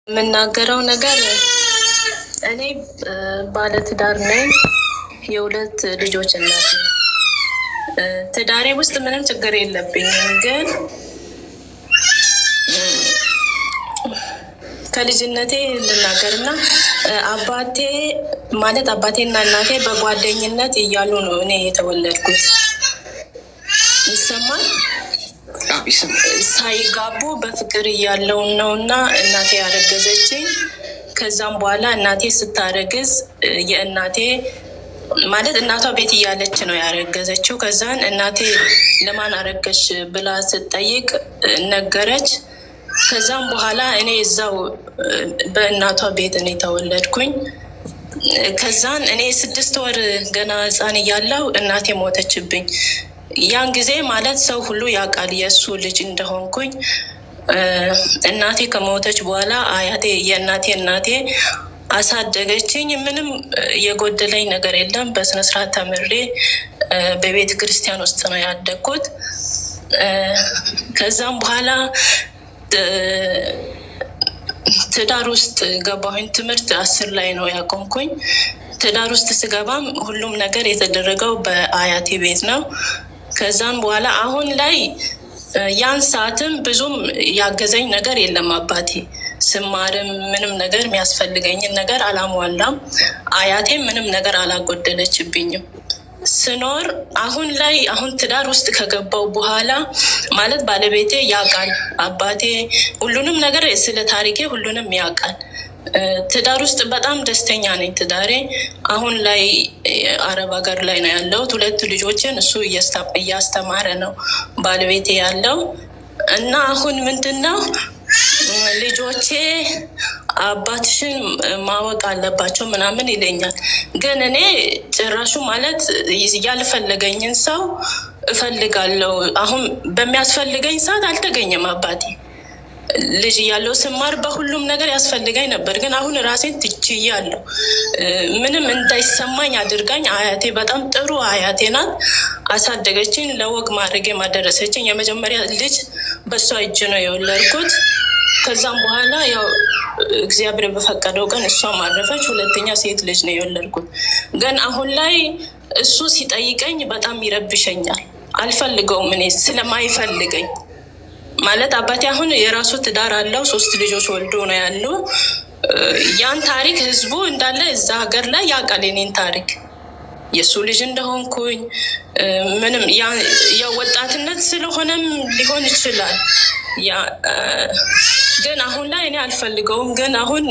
የምናገረው ነገር እኔ ባለትዳር ነኝ። የሁለት ልጆች እናት ነኝ። ትዳሬ ውስጥ ምንም ችግር የለብኝም። ግን ከልጅነቴ ልናገርና አባቴና እናቴ በጓደኝነት እያሉ ነው እኔ የተወለድኩት። ይሰማል? ሳይጋቡ በፍቅር እያለው ነው እና እናቴ ያረገዘችኝ። ከዛም በኋላ እናቴ ስታረግዝ የእናቴ እናቷ ቤት እያለች ነው ያረገዘችው። ከዛን እናቴ ለማን አረገች ብላ ስትጠይቅ ነገረች። ከዛም በኋላ እኔ እዛው በእናቷ ቤት እኔ ተወለድኩኝ። ከዛን እኔ 6 ወር ገና ሕፃን እያለሁ እናቴ ሞተችብኝ። ያን ጊዜ ሰው ሁሉ ያውቃል የእሱ ልጅ እንደሆንኩኝ። እናቴ ከሞተች በኋላ የእናቴ እናቴ አሳደገችኝ። ምንም የጎደለኝ ነገር የለም። በስነስርዓት ተምሬ በቤተ ክርስቲያን ውስጥ ነው ያደግኩት። ከዛም በኋላ ትዳር ውስጥ ገባሁኝ። ትምህርት 10 ላይ ነው ያቆምኩኝ። ትዳር ውስጥ ስገባም ሁሉም ነገር የተደረገው በአያቴ ቤት ነው። ከዛም በኋላ አሁን ላይ ያን ሰዓትም ብዙም ያገዘኝ ነገር የለም። አባቴ ስማርም ምንም ነገር የሚያስፈልገኝን ነገር አላሟላም። አያቴም ምንም ነገር አላጎደለችብኝም። ስኖር አሁን ትዳር ውስጥ ከገባው በኋላ ባለቤቴ ያውቃል። አባቴ ሁሉንም ነገር ስለ ታሪኬ ሁሉንም ያውቃል። ትዳር ውስጥ በጣም ደስተኛ ነኝ። ትዳሬ አሁን ላይ አረብ ሀገር ላይ ነው ያለሁት። 2 ልጆችን እሱ እያስተማረ ነው ባለቤቴ ያለው እና አሁን ምንድነው ልጆቼ አባትሽን ማወቅ አለባቸው ምናምን ይለኛል። ግን እኔ ጭራሹ ያልፈለገኝን ሰው እፈልጋለሁ። አሁን በሚያስፈልገኝ ሰዓት አልተገኘም አባቴ። ልጅ እያለሁ ስማር በሁሉም ነገር ያስፈልገኝ ነበር። ግን አሁን ራሴን ትችያለሁ። ምንም እንዳይሰማኝ አድርጋኝ። አያቴ በጣም ጥሩ አያቴ ናት። አሳደገችኝ፣ ለወግ ማድረግ ማደረሰችኝ። የመጀመሪያ ልጅ በሷ እጅ ነው የወለድኩት። ከዛም በኋላ ያው እግዚአብሔር በፈቀደው ቀን እሷ ማረፈች። 2ኛ ሴት ልጅ ነው የወለድኩት። ግን አሁን ላይ እሱ ሲጠይቀኝ በጣም ይረብሸኛል። አልፈልገውም እኔ ስለማይፈልገኝ አባቴ አሁን የራሱ ትዳር አለው። 3 ልጆች ወልዶ ነው ያለው። ያን ታሪክ ህዝቡ እንዳለ እዛ ሀገር ላይ ያውቃል። የኔን ታሪክ የእሱ ልጅ እንደሆንኩኝ ምንም የወጣትነት ስለሆነም ሊሆን ይችላል። ግን አሁን ላይ እኔ አልፈልገውም። ግን አሁን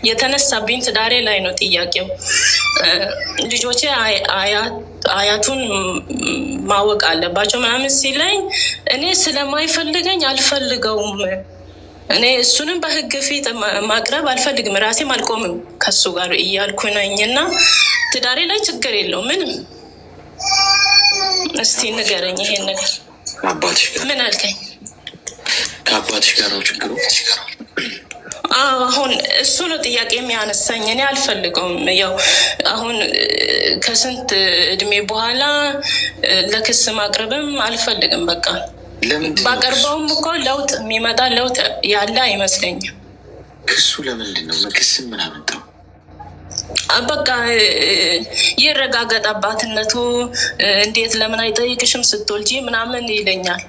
የተነሳብኝ ትዳሬ ላይ ነው ጥያቄው። ልጆቼ አያቱን ማወቅ አለባቸው ምናምን ሲለኝ እኔ ስለማይፈልገኝ አልፈልገውም። እኔ እሱንም በህግ ፊት ማቅረብ አልፈልግም። ራሴም አልቆምም ከሱ ጋር እያልኩ ነኝና ትዳሬ ላይ ችግር የለው ምንም። እስቲ ንገረኝ ይሄን ነገር። ምን አልከኝ? ከአባትሽ ጋር ነው ችግሩ? አሁን እሱ ነው ጥያቄ የሚያነሳኝ። እኔ አልፈልገውም። ያው አሁን ከስንት እድሜ በኋላ ለክስ ማቅረብም አልፈልግም። በቃ ባቀርበውም እኮ ለውጥ የሚመጣ ለውጥ ያለ አይመስለኝም። ክሱ ለምንድን ነው? ክስ ምን አመጣው? በቃ ይረጋገጥ አባትነቱ። እንዴት ለምን አይጠይቅሽም ስትወልጂ ምናምን ይለኛል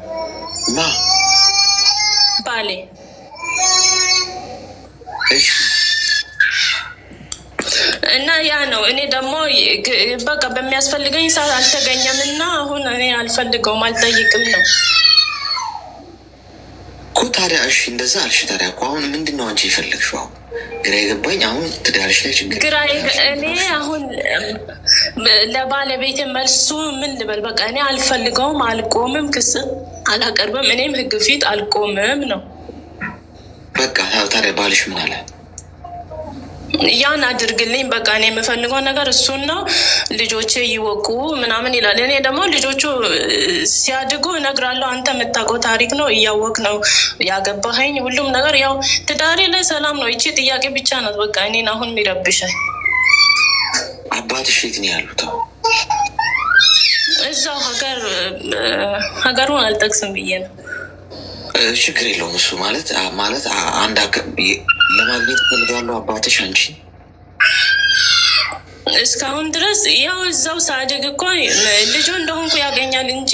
ባሌ። እና ያ ነው። እኔ ደግሞ በቃ በሚያስፈልገኝ ሰዓት አልተገኘም እና አሁን እኔ አልፈልገውም፣ አልጠይቅም ነው እኮ። ታዲያ እሺ እንደዛ አልሽ። ታዲያ እኮ አሁን ምንድን ነው አንቺ የፈለግሽው? አሁን ግራ የገባኝ አሁን ትዳርሽ ላይ ችግር እኔ አሁን ለባለቤቴ መልሱ ምን ልበል? በቃ እኔ አልፈልገውም፣ አልቆምም፣ ክስ አላቀርብም፣ እኔም ህግ ፊት አልቆምም ነው በቃ። ታዲያ ባልሽ ምን አለ? ያን አድርግልኝ በቃ እኔ የምፈልገው ነገር እሱን ነው። ልጆቼ ይወቁ ምናምን ይላል። እኔ ደግሞ ልጆቹ ሲያድጉ እነግራለሁ። አንተ የምታውቀው ታሪክ ነው፣ እያወቅ ነው ያገባኸኝ። ሁሉም ነገር ያው ትዳሬ ላይ ሰላም ነው። ይቺ ጥያቄ ብቻ ናት በቃ እኔን አሁን የሚረብሻኝ። አባትሽ የት ነው ያሉት? እዛው ሀገሩን አልጠቅስም ብዬ ነው። ችግር የለውም እሱ አንድ ለማግኘት ፈልጋለሁ አባትሽ አንቺ እስካሁን ድረስ ያው እዛው ሳድግ እኮ ልጁ እንደሆንኩ ያገኛል እንጂ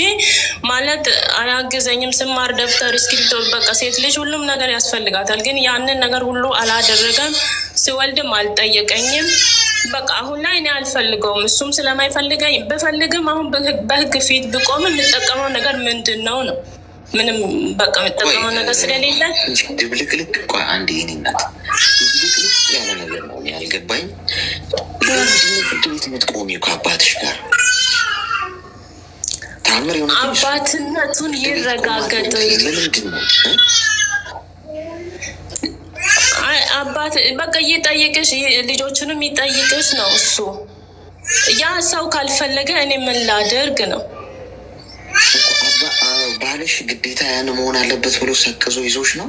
ማለት አያግዘኝም። ስማር ደብተር፣ እስክሪብቶ፣ በቃ ሴት ልጅ ሁሉም ነገር ያስፈልጋታል። ግን ያንን ነገር ሁሉ አላደረገም። ስወልድም አልጠየቀኝም። በቃ አሁን ላይ እኔ አልፈልገውም፣ እሱም ስለማይፈልገኝ ብፈልግም አሁን በህግ ፊት ብቆም የምጠቀመው ነገር ምንድን ነው ነው? ምንም በቃ የምጠቀመው ነገር ስለሌለ ድብልቅልቅ ቆይ አንድ ይህን ናት ድብልቅልቅ ያለ ነገር ነው ያልገባኝ። ለምንድነው ፍርድ ቤት የምትቆሚው ከአባትሽ ጋር? ታምር የሆነ አባትነቱን ይረጋገጥ። ለምንድን ነው አባት በቃ እየጠየቅሽ ልጆቹንም ይጠይቅሽ ነው እሱ። ያ ሰው ካልፈለገ እኔ ምን ላደርግ ነው? ባልሽ ግዴታ ያን መሆን አለበት ብሎ ሰቅዞ ይዞሽ ነው?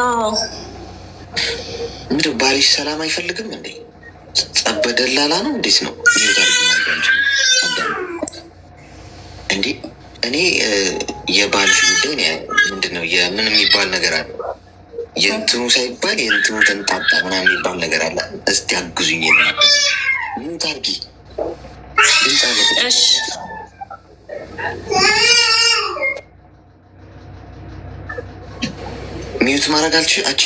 አዎ። ምንድን ባልሽ ሰላም አይፈልግም እንዴ? ጸበደላላ ነው? እንዴት ነው እንዴ? እኔ የባልሽ ጉዳይ ምንድን ነው የምን የሚባል ነገር አለ? የእንትኑ ሳይባል የእንትኑ ተንጣጣ ምናምን የሚባል ነገር አለ። እስቲ አግዙኝ። ምን ታርጊ? ድምፅ አለ። እሺ ሚዩት ማድረግ አቺ?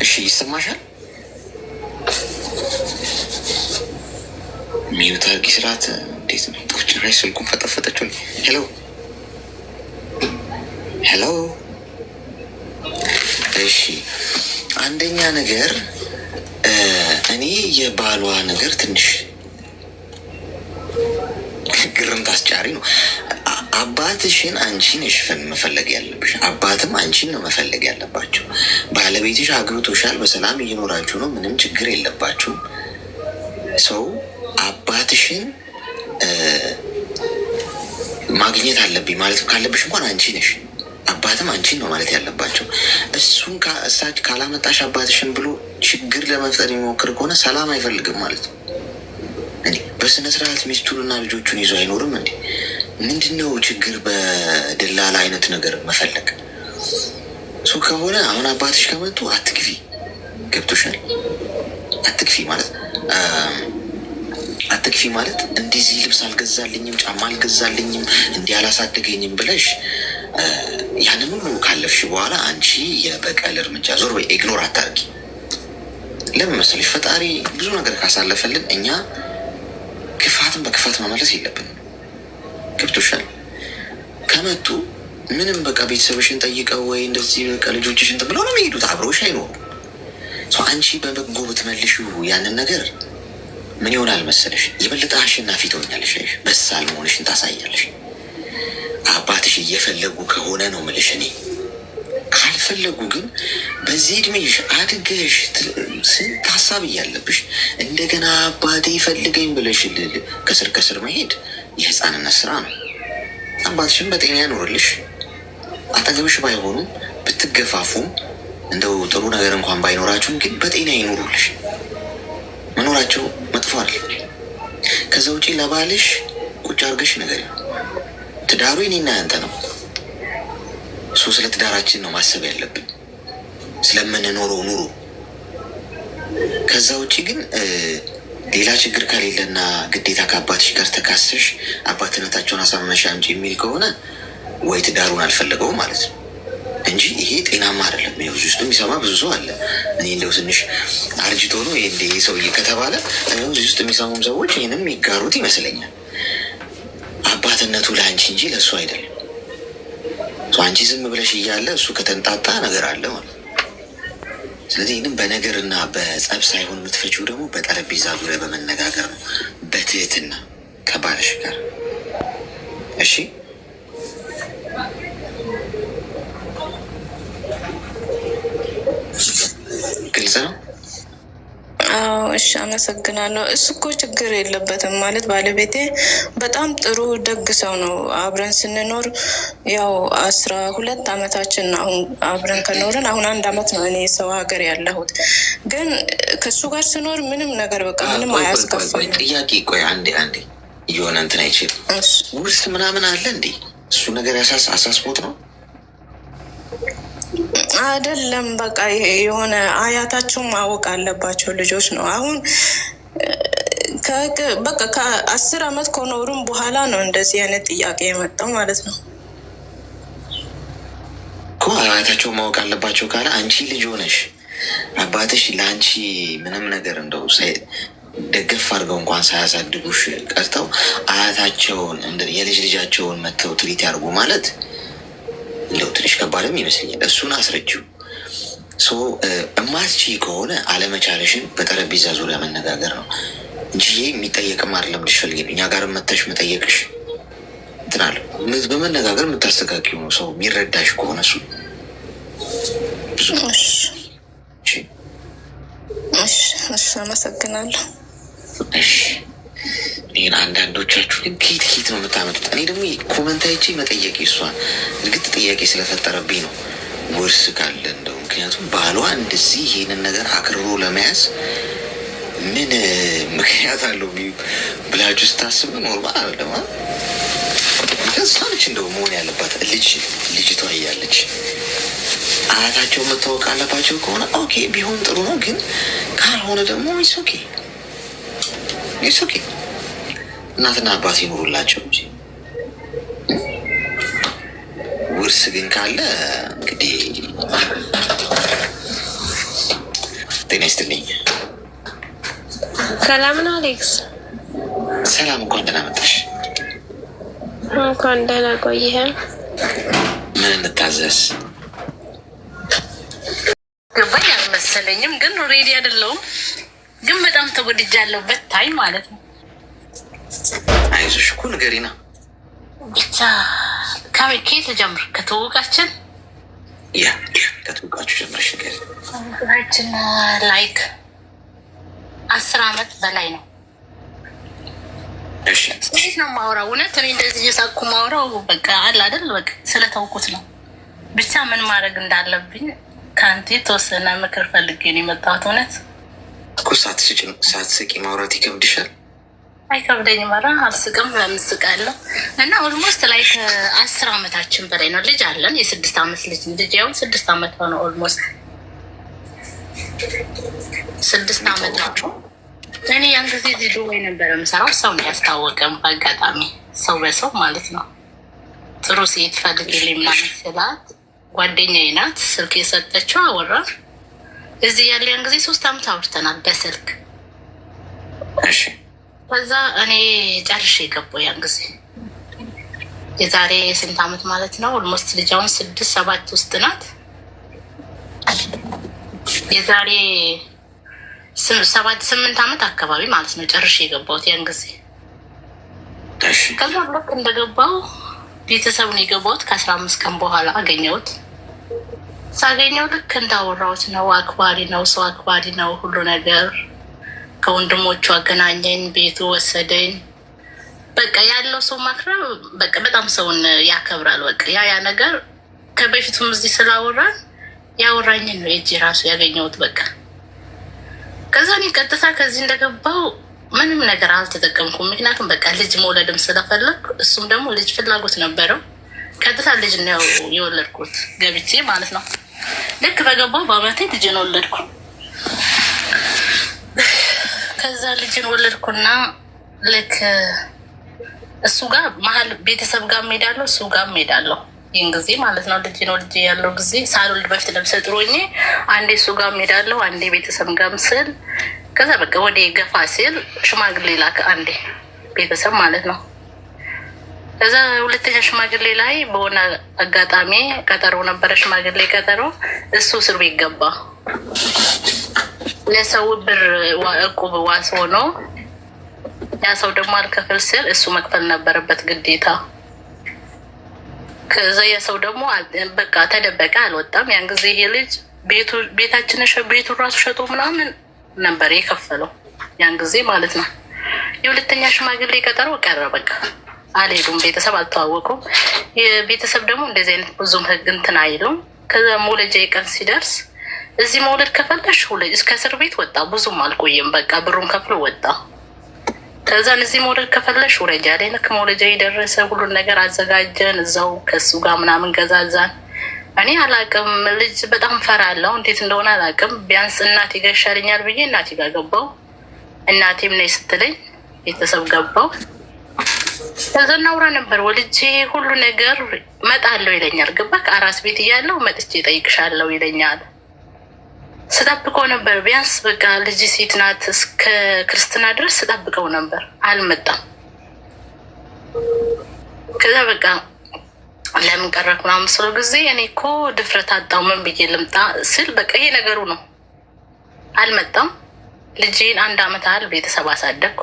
እሺ ይሰማሻል? ሚዩት አርጊ ስርዓት። እንዴት ነው ጭራሽ ስልኩን ፈጠፈጠችው። ሄሎ ሄሎ። እሺ አንደኛ ነገር እኔ የባሏ ነገር ትንሽ ግርምት አስጫሪ ነው። አባትሽን አንቺ ነሽ መፈለግ ያለብሽ። አባትም አንቺን ነው መፈለግ ያለባቸው። ባለቤትሽ አግብቶሻል፣ በሰላም እየኖራችሁ ነው፣ ምንም ችግር የለባችሁም። ሰው አባትሽን ማግኘት አለብኝ ማለት ካለብሽ እንኳን አንቺ ነሽ። አባትም አንቺን ነው ማለት ያለባቸው። እሱን እሳች ካላመጣሽ አባትሽን ብሎ ችግር ለመፍጠር የሚሞክር ከሆነ ሰላም አይፈልግም ማለት ነው። እንዴ በስነ ስርዓት ሚስቱንና ልጆቹን ይዞ አይኖርም እንዴ? ምንድነው ችግር በደላላ አይነት ነገር መፈለግ? እሱ ከሆነ አሁን አባትሽ ከመጡ አትግፊ። ገብቶሻል? አትግፊ ማለት እንደዚህ ልብስ አልገዛልኝም፣ ጫማ አልገዛልኝም፣ እንዲህ አላሳደገኝም ብለሽ ያንን ሁሉ ካለፍሽ በኋላ አንቺ የበቀል እርምጃ ዞር በይ። ኢግኖር አታርጊ። ለምን መሰለሽ? ፈጣሪ ብዙ ነገር ካሳለፈልን እኛ ክፋትን በክፋት መመለስ የለብንም። ገብቶሻል? ከመጡ ምንም በቃ ቤተሰብሽን ጠይቀው ወይ እንደዚህ በቃ ልጆችሽን ብለው ነው የሚሄዱት። አብረውሽ አይኖሩም። አንቺ በበጎ ብትመልሺው ያንን ነገር ምን ይሆናል መሰለሽ? የበለጠ አሸናፊ ትሆኛለሽ። በሳል መሆንሽን ታሳያለሽ። አባትሽ እየፈለጉ ከሆነ ነው የምልሽ እኔ። ካልፈለጉ ግን በዚህ እድሜሽ አድገሽ ስንት ሀሳብ እያለብሽ እንደገና አባቴ ይፈልገኝ ብለሽ ከስር ከስር መሄድ የህፃንነት ስራ ነው። አባትሽም በጤና ያኖርልሽ። አጠገብሽ ባይሆኑም ብትገፋፉም እንደው ጥሩ ነገር እንኳን ባይኖራችሁም ግን በጤና ይኖሩልሽ። መኖራቸው መጥፎ አይደል። ከዛ ውጪ ለባልሽ ቁጭ አድርገሽ ነገር ትዳሩ የኔና ያንተ ነው። እሱ ስለ ትዳራችን ነው ማሰብ ያለብን፣ ስለምንኖረው ኑሮ። ከዛ ውጪ ግን ሌላ ችግር ከሌለና ግዴታ ከአባትሽ ጋር ተካሰሽ አባትነታቸውን አሳመሽ አምጪ የሚል ከሆነ ወይ ትዳሩን አልፈለገውም ማለት ነው እንጂ ይሄ ጤናማ አይደለም። ይኸው እዚህ ውስጥ የሚሰማ ብዙ ሰው አለ። እኔ እንደው ትንሽ አርጅቶ ነው ይሄ ሰውዬ ከተባለ እዚህ ውስጥ የሚሰሙም ሰዎች ይህንም የሚጋሩት ይመስለኛል። አባትነቱ ለአንቺ እንጂ ለእሱ አይደለም። አንቺ ዝም ብለሽ እያለ እሱ ከተንጣጣ ነገር አለ ማለት። ስለዚህ ይህንም በነገርና በጸብ ሳይሆን የምትፈቺው ደግሞ በጠረጴዛ ዙሪያ በመነጋገር ነው፣ በትህትና ከባልሽ ጋር። እሺ ግልጽ ነው? አዎ እሺ፣ አመሰግናለሁ። እሱ እኮ ችግር የለበትም ማለት ባለቤቴ በጣም ጥሩ ደግ ሰው ነው። አብረን ስንኖር ያው 12 ዓመታችን አሁን አብረን ከኖርን አሁን 1 ዓመት ነው እኔ ሰው ሀገር ያለሁት። ግን ከሱ ጋር ስኖር ምንም ነገር በቃ ምንም አያስከፋም። ጥያቄ ቆይ አንዴ እየሆነ እንትን አይችልም። ውርስ ምናምን አለ እንዴ? እሱ ነገር አሳስቦት ነው አይደለም በቃ ይሄ የሆነ አያታቸው ማወቅ አለባቸው ልጆች ነው። አሁን በቃ ከ10 አመት ከኖሩም በኋላ ነው እንደዚህ አይነት ጥያቄ የመጣው ማለት ነው እኮ። አያታቸው ማወቅ አለባቸው ካለ አንቺ ልጅ ሆነሽ አባትሽ ለአንቺ ምንም ነገር እንደው ደገፍ አድርገው እንኳን ሳያሳድጉሽ ቀርተው አያታቸውን የልጅ ልጃቸውን መተው ትሪት ያድርጉ ማለት እንደው ትንሽ ከባድም ይመስለኛል። እሱን አስረጅው። እማትቺ ከሆነ አለመቻለሽን በጠረጴዛ ዙሪያ መነጋገር ነው እንጂ የሚጠየቅም አይደለም። ልትፈልጊ እኛ ጋር መተሽ መጠየቅሽ እንትን አለ። በመነጋገር የምታስተካክዩ ነው። ሰው የሚረዳሽ ከሆነ እሱ ብዙ አመሰግናለሁ። ይህን አንዳንዶቻችሁ ግን ኬት ነው የምታመጡት? እኔ ደግሞ ኮመንት አይቼ መጠየቅ እሷን እርግጥ ጥያቄ ስለፈጠረብኝ ነው። ውርስ ካለ እንደው ምክንያቱም ባሏ እንደዚህ ይህንን ነገር አክርሮ ለመያዝ ምን ምክንያት አለው ብላችሁ ስታስብ ኖርማል አለማ እሷ ነች እንደው መሆን ያለባት ልጅቷ እያለች አያታቸው መታወቅ አለባቸው ከሆነ ኦኬ ቢሆን ጥሩ ነው። ግን ካልሆነ ደግሞ ኢሶኬ እናትና አባት ይኖሩላቸው እንጂ ውርስ ግን ካለ እንግዲህ ጤና ይስጥልኝ። ሰላም ነው አሌክስ? ሰላም፣ እንኳን ደህና መጣሽ። እንኳን ደህና ቆየህ። ምን እንታዘዝ? ገባኝ አልመሰለኝም፣ ግን ሬዲ አይደለሁም። ግን በጣም ተጎድጃለሁ በታይ ማለት ነው። አይዞሽ እኮ ንገሪና ብቻ ከየት ጀምር? ከተወቃችን ከተወቃችሁ ጀምረሽ ንገሪ። ችን ላይክ 10 አመት በላይ ነው። እንዴት ነው ማውራው? እውነት እኔ እንደዚህ እየሳኩ ማውራው በቃ አለ አይደል? በቃ ስለተውኩት ነው። ብቻ ምን ማድረግ እንዳለብኝ ከአንተ የተወሰነ ምክር ፈልጌ ነው የመጣሁት። እውነት እኮ ሳትስቂ ማውራት ይከብድሻል? አይከብደኝም። ኧረ አልስቅም፣ ለምስቃለሁ። እና ኦልሞስት ላይ ከ10 አመታችን በላይ ነው። ልጅ አለን፣ የ6 አመት ልጅ ያው 6 አመት ሆነ። ኦልሞስት 6 አመት ነው። እኔ ያን ጊዜ እዚህ ዱባይ ነበረ የምሰራው። ሰው ነው ያስታወቀም በአጋጣሚ ሰው በሰው ማለት ነው። ጥሩ ሴት ፈልግልኝ ምናምን ስላት ጓደኛዬ ናት ስልክ የሰጠችው። አወራ እዚህ ያለ ያን ጊዜ 3 አመት አውርተናል በስልክ። ከዛ እኔ ጨርሼ ገባሁ ያን ጊዜ የዛሬ ስንት አመት ማለት ነው። ኦልሞስት ልጃውን 6-7 ውስጥ ናት። የዛሬ 7-8 አመት አካባቢ ማለት ነው ጨርሼ የገባሁት ያን ጊዜ። ከዛ ልክ እንደገባው ቤተሰብ ነው የገባሁት። ከ15 ቀን በኋላ አገኘሁት። ሳገኘው ልክ እንዳወራሁት ነው። አክባሪ ነው፣ ሰው አክባሪ ነው። ሁሉ ነገር ከወንድሞቹ አገናኘኝ፣ ቤቱ ወሰደኝ። በቃ ያለው ሰው ማክረም በቃ በጣም ሰውን ያከብራል። በቃ ያ ነገር ከበፊቱም እዚህ ስላወራን ያወራኝን ነው የእጅ ራሱ ያገኘሁት። በቃ ከዛ እኔ ቀጥታ ከዚህ እንደገባው ምንም ነገር አልተጠቀምኩም። ምክንያቱም በቃ ልጅ መውለድም ስለፈለግ እሱም ደግሞ ልጅ ፍላጎት ነበረው። ቀጥታ ልጅ ነው የወለድኩት ገብቼ ማለት ነው። ልክ በገባው በአመቴ ልጅን ወለድኩ። ከዛ ልጅን ወለድኩና ልክ እሱ ጋር መሀል ቤተሰብ ጋር ሄዳለሁ፣ እሱ ጋር ሄዳለሁ። ይህን ጊዜ ማለት ነው ልጅ ነው ልጅ ያለው ጊዜ ሳልወልድ በፊት ነብሰ ጥሮኝ አንዴ እሱ ጋር ሄዳለሁ፣ አንዴ ቤተሰብ ጋር ምስል። ከዛ በቃ ወደ ገፋ ሲል ሽማግሌ ላከ፣ አንዴ ቤተሰብ ማለት ነው። ከዛ ሁለተኛ ሽማግሌ ላይ በሆነ አጋጣሚ ቀጠሮ ነበረ፣ ሽማግሌ ቀጠሮ። እሱ እስር ቤት ገባ። ለሰው ብር እቁብ ዋስ ሆኖ ያ ሰው ደግሞ አልከፍል ስል እሱ መክፈል ነበረበት ግዴታ። ከዛ ያ ሰው ደግሞ በቃ ተደበቀ፣ አልወጣም። ያን ጊዜ ይሄ ልጅ ቤቱ ራሱ ሸጦ ምናምን ነበር የከፈለው ያን ጊዜ ማለት ነው። የሁለተኛ ሽማግሌ ቀጠሮ ቀረ። በቃ አልሄዱም፣ ቤተሰብ አልተዋወቁም። የቤተሰብ ደግሞ እንደዚህ አይነት ብዙም ህግ እንትን አይሉም። ከዛ መውለጃ ቀን ሲደርስ እዚህ መውለድ ከፈለሽ ውለጅ፣ እስከ እስር ቤት ወጣ። ብዙም አልቆየም፣ በቃ ብሩን ከፍሎ ወጣ። ከዛን እዚህ መውለድ ከፈለሽ ውለጃ ላይ ልክ መውለጃ የደረሰ ሁሉን ነገር አዘጋጀን። እዛው ከሱ ጋር ምናምን ገዛዛን። እኔ አላቅም። ልጅ በጣም ፈራለሁ፣ እንዴት እንደሆነ አላቅም። ቢያንስ እናቴ ጋር ይሻለኛል ብዬ እናቴ ጋር ገባው። እናቴም ነይ ስትለኝ ቤተሰብ ገባው። ከዛ እናውራ ነበር። ወልጄ ሁሉ ነገር መጣለው ይለኛል። ገባ ከአራስ ቤት እያለው መጥቼ እጠይቅሻለሁ ይለኛል። ስጠብቀው ነበር። ቢያንስ በቃ ልጅ ሴት ናት እስከ ክርስትና ድረስ ስጠብቀው ነበር። አልመጣም። ከዛ በቃ ለምን ቀረክ ምናምን ስለው ጊዜ እኔ እኮ ድፍረት አጣው ምን ብዬ ልምጣ ስል በቃ ይሄ ነገሩ ነው። አልመጣም። ልጄን 1 አመት ያህል ቤተሰብ አሳደግኩ።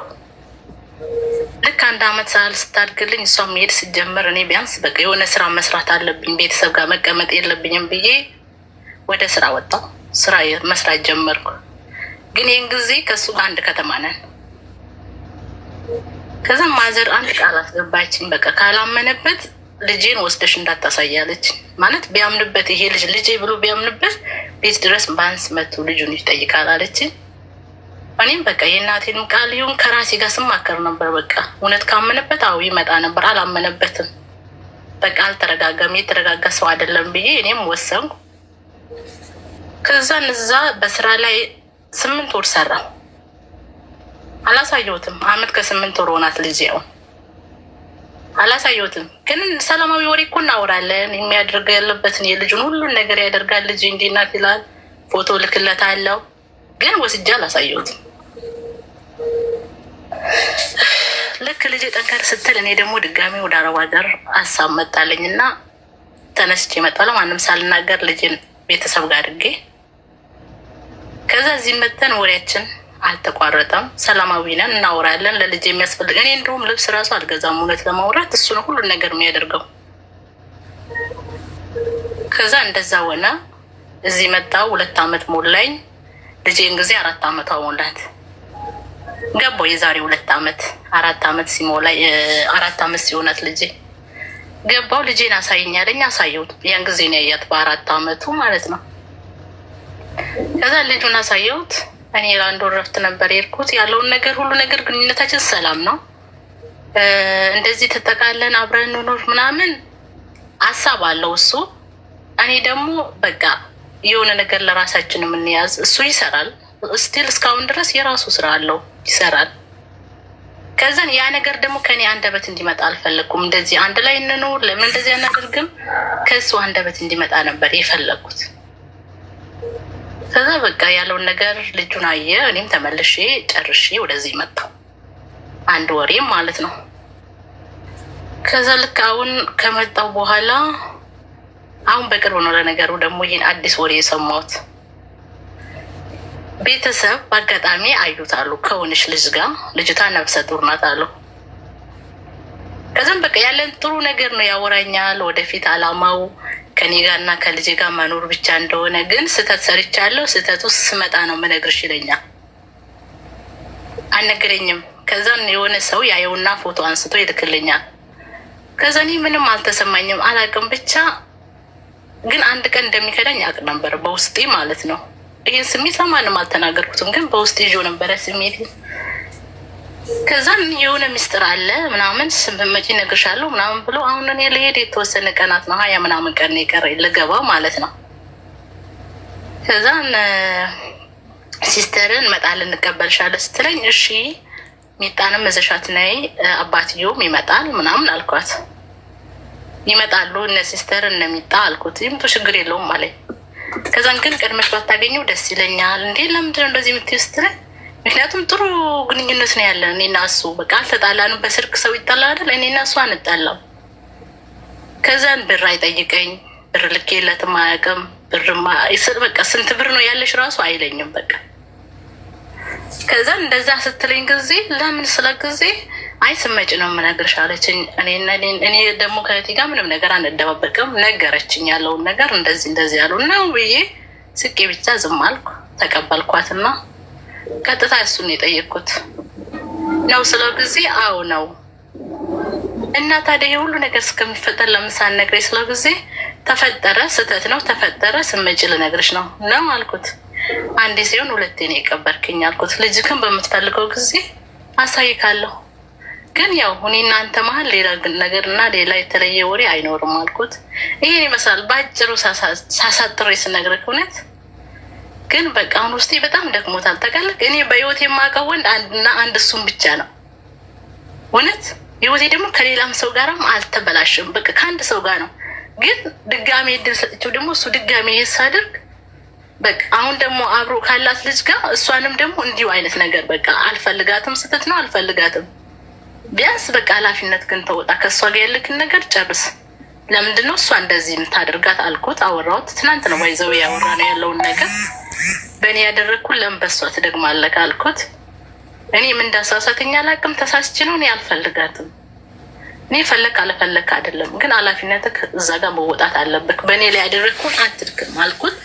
ልክ 1 አመት ያህል ስታድግልኝ እሷ መሄድ ስትጀምር እኔ ቢያንስ በቃ የሆነ ስራ መስራት አለብኝ፣ ቤተሰብ ጋር መቀመጥ የለብኝም ብዬ ወደ ስራ ወጣሁ። ስራ መስራት ጀመርኩ። ግን ይህን ጊዜ ከእሱ ጋር አንድ ከተማ ነን። ከዛ ማዘር አንድ ቃል አስገባችኝ። በቃ ካላመነበት ልጄን ወስደሽ እንዳታሳያለች። ማለት ቢያምንበት ይሄ ልጅ ልጄ ብሎ ቢያምንበት ቤት ድረስ ባንስ መቶ ልጁን ይጠይቃል አለችኝ። እኔም በቃ የእናቴንም ቃል ይሁን ከራሴ ጋር ስማከር ነበር። በቃ እውነት ካመነበት አዎ ይመጣ ነበር። አላመነበትም። በቃ አልተረጋጋም፣ የተረጋጋ ሰው አይደለም ብዬ እኔም ወሰንኩ። ከዛ እዛ በስራ ላይ 8 ወር ሰራው። አላሳየሁትም። 1 አመት ከ8 ወር ሆናት ልጅ። ያው አላሳየሁትም። ግን ሰላማዊ ወሬ እኮ እናወራለን። የሚያደርገ ያለበትን የልጁን ሁሉን ነገር ያደርጋል። ልጅ እንዲህ ናት ይላል። ፎቶ ልክለት አለው። ግን ወስጄ አላሳየሁትም። ልክ ልጅ ጠንከር ስትል እኔ ደግሞ ድጋሚ ወደ አረብ ሀገር ሀሳብ መጣለኝ እና ተነስቼ እመጣለሁ። ማንም ሳልናገር ልጅን ቤተሰብ ጋር አድርጌ ከዛ እዚህ መተን ወሬያችን አልተቋረጠም። ሰላማዊ ነን፣ እናወራለን። ለልጅ የሚያስፈልግ እኔ እንደውም ልብስ ራሱ አልገዛም። እውነት ለማውራት እሱ ነው ሁሉን ነገር የሚያደርገው። ከዛ እንደዛ ሆነ። እዚህ መጣሁ። 2 አመት ሞላኝ። ልጄን ጊዜ 4 አመቷ ሞላት። ገባሁ የዛሬ 2 አመት 4 አመት ሲሞላኝ 4 አመት ሲሆናት ልጄ ገባሁ። ልጄን አሳይኛለኝ። አሳየሁት። ያን ጊዜ ነው ያያት በ4 አመቱ ማለት ነው። ከዛ ልጁን አሳየሁት። እኔ ለ1 ወር ረፍት ነበር የሄድኩት። ያለውን ነገር ሁሉ ነገር ግንኙነታችን ሰላም ነው። እንደዚህ ተጠቃለን አብረን ኖር ምናምን ሀሳብ አለው እሱ። እኔ ደግሞ በቃ የሆነ ነገር ለራሳችን የምንያዝ እሱ ይሰራል። ስቲል እስካሁን ድረስ የራሱ ስራ አለው ይሰራል። ከዛን ያ ነገር ደግሞ ከኔ አንደበት እንዲመጣ አልፈለግኩም። እንደዚህ አንድ ላይ እንኖር ለምን እንደዚህ አናደርግም ከሱ አንደበት እንዲመጣ ነበር የፈለግኩት። ከዛ በቃ ያለውን ነገር ልጁን አየ። እኔም ተመልሼ ጨርሼ ወደዚህ መጣሁ። 1 ወሬም ማለት ነው። ከዛ ልክ አሁን ከመጣሁ በኋላ አሁን በቅርብ ነው ለነገሩ ደግሞ ይህን አዲስ ወሬ የሰማሁት። ቤተሰብ በአጋጣሚ አዩት አሉ ከሆነች ልጅ ጋር። ልጅቷ ነፍሰ ጡር ናት አሉ። ከዛም በቃ ያለን ጥሩ ነገር ነው ያወራኛል። ወደፊት አላማው ከኔ ጋር እና ከልጄ ጋር መኖር ብቻ እንደሆነ፣ ግን ስህተት ሰርቻለሁ፣ ስህተት ውስጥ ስመጣ ነው የምነግርሽ ይለኛል። አልነገረኝም። ከዛን የሆነ ሰው ያየውና ፎቶ አንስቶ ይልክልኛል። ከዛ እኔ ምንም አልተሰማኝም፣ አላውቅም። ብቻ ግን አንድ ቀን እንደሚከዳኝ አውቅ ነበር በውስጤ ማለት ነው። ይህን ስሜት ለማንም አልተናገርኩትም፣ ግን በውስጤ ይዤው ነበረ ስሜት። ከዛም የሆነ ሚስጥር አለ ምናምን ስመጪ እነግርሻለሁ ምናምን ብሎ አሁን እኔ ልሄድ የተወሰነ ቀናት ነው 20 ምናምን ቀን የቀረኝ ልገባ ማለት ነው። ከዛን ሲስተርን መጣል እንቀበልሻለን ስትለኝ እሺ ሚጣንም መዘሻት ነይ አባትየውም ይመጣል ምናምን አልኳት። ይመጣሉ እነ ሲስተር እነ ሚጣ አልኩት። ይምጡ ችግር የለውም አለኝ። ከዛን ግን ቀድመሽ ባታገኘው ደስ ይለኛል። እንዴ ለምንድን ነው እንደዚህ የምትይው ስትለኝ ምክንያቱም ጥሩ ግንኙነት ነው ያለን እኔና እሱ። በቃ አልተጣላንም። በስልክ ሰው ይጣላል አይደል? እኔና እሱ አንጣላም። ከዛን ብር አይጠይቀኝ፣ ብር ልኬለትም አያውቅም። ብርማ በቃ ስንት ብር ነው ያለሽ ራሱ አይለኝም። በቃ ከዛን እንደዛ ስትለኝ ጊዜ ለምን ስለ ጊዜ አይ ስመጭ ነው የምነግርሽ አለችኝ። እኔ ደግሞ ከእህቴ ጋር ምንም ነገር አንደባበቅም። ነገረችኝ ያለውን ነገር እንደዚህ ያሉ ነው ብዬ ስቄ ብቻ ዝም አልኩ። ተቀበልኳትና ቀጥታ እሱን የጠየቅኩት ነው ስለው ጊዜ አዎ ነው። እና ታዲያ የሁሉ ነገር እስከሚፈጠር ለምሳሌ ነግሬ ስለው ጊዜ ተፈጠረ፣ ስህተት ነው ተፈጠረ፣ ስመጭ ልነግርሽ ነው አልኩት። አንዴ ሲሆን 2 ነው የቀበርክኝ አልኩት። ልጅክን በምትፈልገው ጊዜ አሳይካለሁ። ግን ያው እኔ እናንተ መሀል ሌላ ነገርና ሌላ የተለየ ወሬ አይኖርም አልኩት። ይሄን ይመስላል በአጭሩ ሳሳጥሬ ስነግርህ እውነት። ግን በቃ አሁን ውስጤ በጣም ደክሞታል ታውቃለህ። እኔ በህይወት የማውቀው ወንድ አንድና አንድ እሱም ብቻ ነው እውነት። ህይወቴ ደግሞ ከሌላም ሰው ጋርም አልተበላሽም። በቃ ከአንድ ሰው ጋር ነው። ግን ድጋሜ እድል ሰጥቼው ደግሞ እሱ ድጋሜ ይሄስ አድርግ በቃ አሁን ደግሞ አብሮ ካላት ልጅ ጋር እሷንም ደግሞ እንዲሁ አይነት ነገር በቃ አልፈልጋትም። ስህተት ነው አልፈልጋትም። ቢያንስ በቃ ኃላፊነት ግን ተወጣ። ከእሷ ጋር ያለክን ነገር ጨርስ። ለምንድን ነው እሷ እንደዚህ የምታደርጋት አልኩት። አወራሁት። ትናንት ነው ባይዘው ያወራ ነው ያለውን ነገር በእኔ ያደረግኩን ለምን በሷ ትደግማለህ አልኩት። እኔ ምን እንዳሳሳተኛ አላውቅም። ተሳስቼ ነው። እኔ አልፈልጋትም። እኔ ፈለክ አልፈለክ አይደለም፣ ግን ኃላፊነትህ እዛ ጋር መወጣት አለብህ። በእኔ ላይ ያደረግኩን አትድክም አልኩት።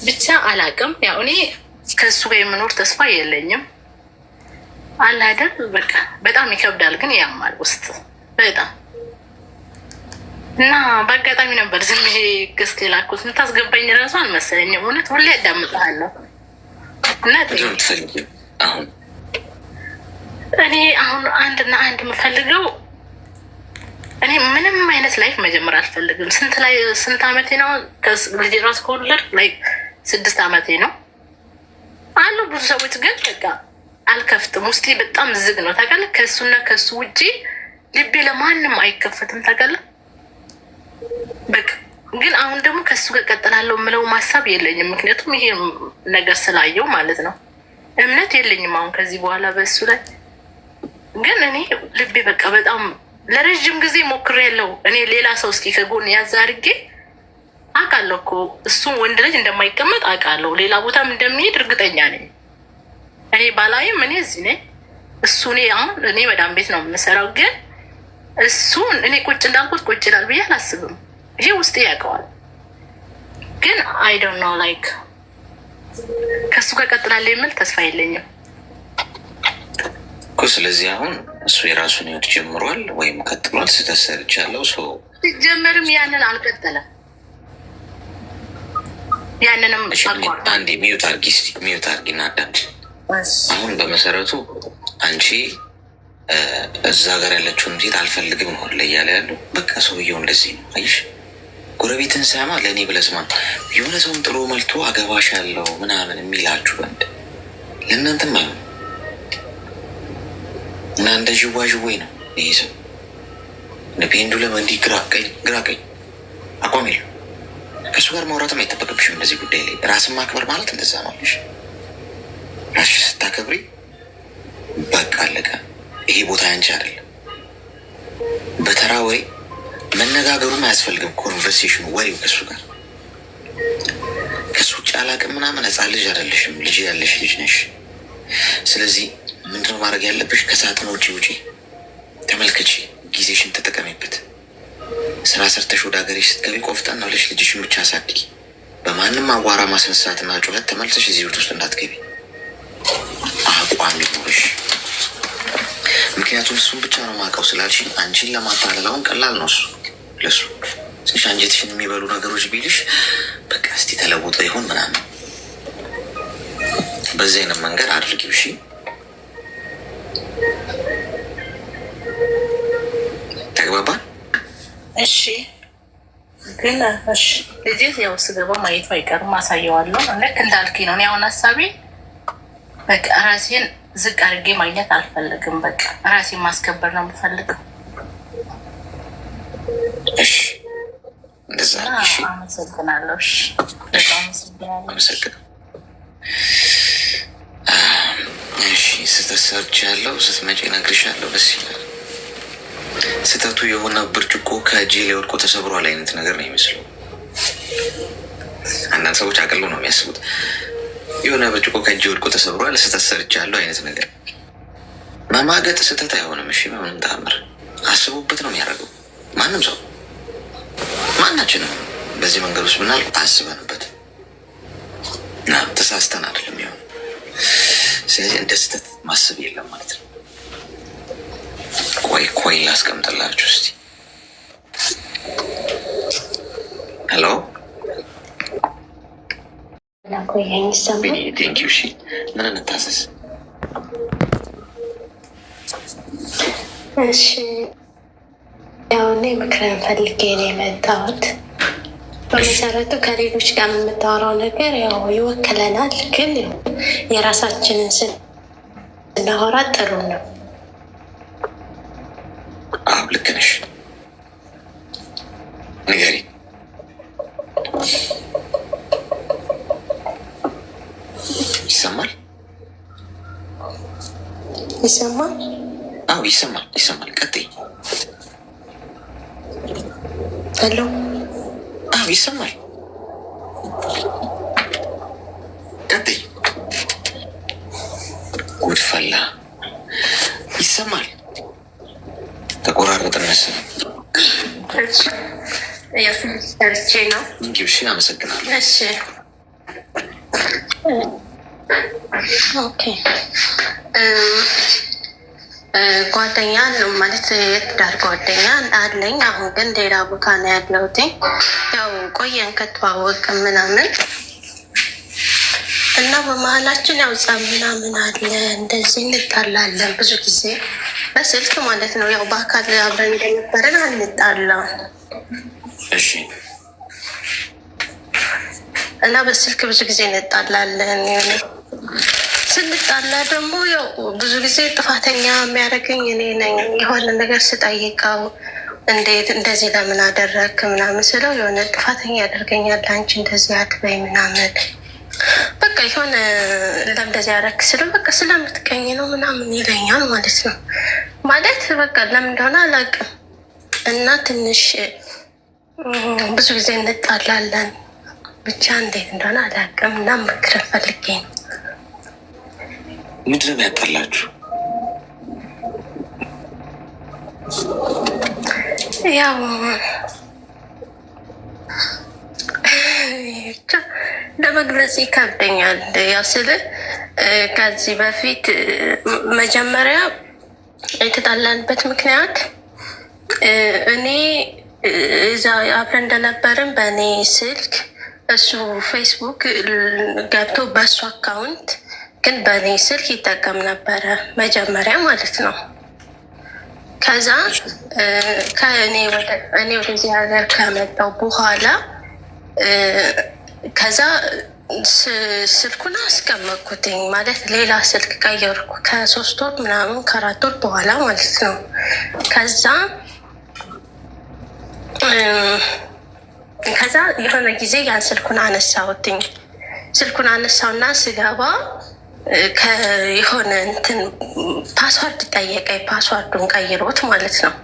ብቻ አላውቅም። ያው እኔ ከእሱ ጋር የምኖር ተስፋ የለኝም አለ አይደል። በቃ በጣም ይከብዳል፣ ግን ያማል ውስጥ በጣም እና በአጋጣሚ ነበር ዝም ብዬ ገዝት የላኩት። የምታስገባኝ እራሱ አልመሰለኝም። እውነት ሁሌ ያዳምጥሃለሁ። እኔ አሁን አንድና አንድ የምፈልገው እኔ ምንም አይነት ላይፍ መጀመር አልፈልግም። ስንት አመቴ ነው ልጅ ራስ ከወለድ ላይ 6 አመቴ ነው አሉ ብዙ ሰዎች። ግን በቃ አልከፍትም። ውስጤ በጣም ዝግ ነው ታውቃለህ። ከእሱና ከእሱ ውጭ ልቤ ለማንም አይከፈትም ታውቃለህ። በቃ ግን አሁን ደግሞ ከእሱ ጋር ቀጥላለሁ የምለው ማሳብ የለኝም። ምክንያቱም ይሄ ነገር ስላየው ማለት ነው። እምነት የለኝም አሁን ከዚህ በኋላ በእሱ ላይ። ግን እኔ ልቤ በቃ በጣም ለረዥም ጊዜ ሞክሬያለሁ። እኔ ሌላ ሰው እስኪ ከጎን ያዝ አድርጌ አውቃለሁ እኮ እሱም ወንድ ልጅ እንደማይቀመጥ አውቃለሁ። ሌላ ቦታም እንደሚሄድ እርግጠኛ ነኝ። እኔ ባላይም እኔ እዚህ ነኝ። እሱ እኔ መዳም ቤት ነው የምሰራው። ግን እሱ እኔ ቁጭ እንዳልኩት ቁጭ ይላል ብዬ አላስብም። ይሄ ውስጤ ያውቀዋል። ግን አይ ዶንት ኖ ላይክ ከእሱ ጋር ቀጥላለሁ የሚል ተስፋ የለኝም እኮ። ስለዚህ አሁን እሱ የራሱን ህይወት ጀምሯል ወይም ቀጥሏል። ስህተት ሰርቻለሁ። ሲጀመርም ያንን አልቀጠለም። ያንንም አንዴ ሚዩት አርጊ እና አዳምጪ። አሁን በመሰረቱ አንቺ እዛ ጋር ያለችውን ሴት አልፈልግም ነው አለ እያለ ያለው። በቃ ሰውየው እንደዚህ ነው። አይሽ ጎረቤትን ሰማ ለእኔ ብለህ ስማ። የሆነ ሰውን ጥሎ መልቶ አገባሻለሁ ምናምን የሚላችሁ ወንድ ለእናንተም አይሆን እና እንደ ዥዋዥዌ ነው ይሄ ሰው። እንደ ፔንዱለም እንዲህ ግራ ቀኝ አቋም የለው። ከእሱ ጋር ማውራትም አይጠበቅብሽም እንደዚህ ጉዳይ ላይ። ራስን ማክበር ማለት እንደዛ ነው። ራስሽ ስታከብሪ በቃ አለቀ። ይሄ ቦታ ያንቺ አይደለም። በተራ ወሬ መነጋገሩም አያስፈልግም። ኮንቨርሴሽኑ ወሬው ከእሱ ጋር ከእሱ ውጭ አላቅም ምናምን። ህፃን ልጅ አይደለሽም። ልጅ ያለሽ ልጅ ነሽ። ስለዚህ ምንድነው ማድረግ ያለብሽ? ከሳጥን ውጪ ተመልከቺ፣ ጊዜሽን ተጠቀሚበት። ስራ ሰርተሽ ወደ ሀገሬሽ ስትገቢ ቆፍጠን ብለሽ ልጅሽን ብቻ አሳድጊ። በማንም አዋራ ማስነሳትና ጩኸት ተመልሰሽ እዚህ ቤት ውስጥ እንዳትገቢ። አቋም ይኖርሽ። ምክንያቱም እሱን ብቻ ነው ማውቀው ስላልሽኝ አንቺን ለማታለላውን ቀላል ነው እሱ ለሱ ትንሽ አንጀትሽን የሚበሉ ነገሮች ቢልሽ በቃ እስቲ ተለውጦ ይሆን ምናምን በዚህ አይነት መንገድ አድርጊው። እሺ ተግባባን? እሺ ግን እሺ ልጅ ያው ስገባ ማየቱ አይቀርም፣ አሳየዋለሁ። ልክ እንዳልከኝ ነው። እኔ አሁን ሀሳቤ በቃ ራሴን ዝቅ አድርጌ ማግኘት አልፈልግም። በቃ ራሴን ማስከበር ነው የምፈልገው። እሺ እንደዛ። እሺ አመሰግናለሁ። እሺ አመሰግናለሁ። እሺ ስህተት ሰርቻለሁ፣ ስትመጪ እነግርሻለሁ። ደስ ይላል። ስህተቱ የሆነ ብርጭቆ ከእጄ ላይ ወድቆ ተሰብሯል አይነት ነገር ነው የሚመስለው። አንዳንድ ሰዎች አቅሎ ነው የሚያስቡት። የሆነ ብርጭቆ ከእጄ ወድቆ ተሰብሯል፣ ስህተት ሰርቻለሁ አይነት ነገር። መማገጥ ስህተት አይሆንም። እሺ በምንም ተአምር አስቡበት ነው የሚያደርገው። ማንም ሰው ማናችንም በዚህ መንገድ ውስጥ ብናል አስበንበት እና ተሳስተን አይደለም ይሆን። ስለዚህ እንደ ስህተት ማሰብ የለም ማለት ነው። ቆይ ላስቀምጥላችሁ እስቲ። ሄሎ ቴንክ ዩ። እሺ ምን እንታዘዝ? እሺ ያው እኔ ምክርን ፈልጌ ነው የመጣሁት። በመሰረቱ ከሌሎች ጋር የምታወራው ነገር ያው ይወክለናል፣ ግን የራሳችንን ስናወራ ጥሩ ነው። አዎ ልክ ነሽ። ንገሪ። ይሰማል? ይሰማል? አዎ ይሰማል፣ ይሰማል። ቀጥይ። ሄሎ። አዎ ይሰማል። ቀጥይ። ጉድ ፈላ። ይሰማል። ተቆራረጠ መሰለኝ። ሰርቼ ነው። እንግዲህ እሺ፣ አመሰግናለሁ። እሺ ኦኬ። ጓደኛ ነው ማለት የትዳር ጓደኛ አለኝ። አሁን ግን ሌላ ቦታ ነው ያለሁት። ያው ቆየን ከተዋወቅ ምናምን እና በመሀላችን ያው ጸብ ምናምን አለ። እንደዚህ እንጣላለን ብዙ ጊዜ በስልክ ማለት ነው። ያው በአካል አብረን እንደነበረን አንጣላም። እሺ። እና በስልክ ብዙ ጊዜ እንጣላለን። ስንጣላ ደግሞ ያው ብዙ ጊዜ ጥፋተኛ የሚያደርገኝ እኔ ነኝ። የሆነ ነገር ስጠይቀው እንዴት እንደዚህ ለምን አደረግክ ምናምን ስለው የሆነ ጥፋተኛ ያደርገኛል። አንቺ እንደዚህ አትበይ ምናምን በቃ የሆነ ለምንደዚህ ያደረግክ ስለው በቃ ስለምትቀኝ ነው ምናምን ይለኛል ማለት ነው። ማለት በቃ ለምን እንደሆነ አላውቅም። እና ትንሽ ብዙ ጊዜ እንጣላለን። ብቻ እንዴት እንደሆነ አላውቅም። እና ምክር ፈልጌ ነው። ምንድን ነው ያጣላችሁ? ያው ለመግለጽ ይከብደኛል። ያው ስል ከዚህ በፊት መጀመሪያ የተጣላንበት ምክንያት እኔ እዛ አብረን እንደነበርን በእኔ ስልክ እሱ ፌስቡክ ገብቶ በእሱ አካውንት ግን በእኔ ስልክ ይጠቀም ነበረ መጀመሪያ ማለት ነው። ከዛ እኔ ወደዚህ ሀገር ከመጣሁ በኋላ ከዛ ስልኩን አስቀመጥኩትኝ ማለት ሌላ ስልክ ቀየርኩ። ከ3 ወር ምናምን ከ4 ወር በኋላ ማለት ነው። ከዛ የሆነ ጊዜ ያን ስልኩን አነሳሁትኝ። ስልኩን አነሳውና ስገባ የሆነ እንትን ፓስዋርድ ጠየቀኝ። ፓስዋርዱን ቀይሮት ማለት ነው።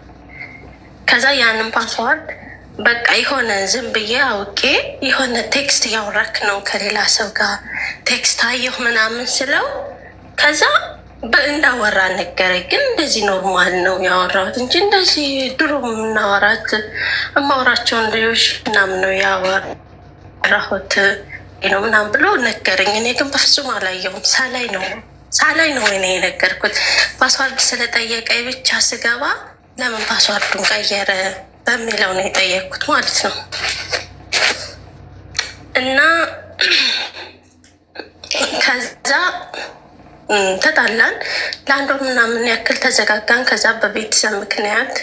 ከዛ ያንን ፓስዋርድ በቃ የሆነ ዝም ብዬ አውቄ የሆነ ቴክስት እያወራክ ነው ከሌላ ሰው ጋር ቴክስት አየሁ ምናምን ስለው ከዛ እንዳወራ ነገረኝ። ግን እንደዚህ ኖርማል ነው ያወራሁት እንጂ እንደዚህ ድሮ የማወራቸውን ልጆች ምናምን ነው ያወራሁት ነው ምናምን ብሎ ነገረኝ። እኔ ግን በፍጹም አላየሁም። ሳላይ ነው እኔ የነገርኩት። ፓስዋርድ ስለጠየቀኝ ብቻ ስገባ ለምን ፓስዋርዱን ቀየረ በሚለው ነው የጠየቅኩት ማለት ነው። እና ከዛ ተጣላን። ለአንድ ወር ምናምን ያክል ተዘጋጋን። ከዛ በቤተሰብ ምክንያት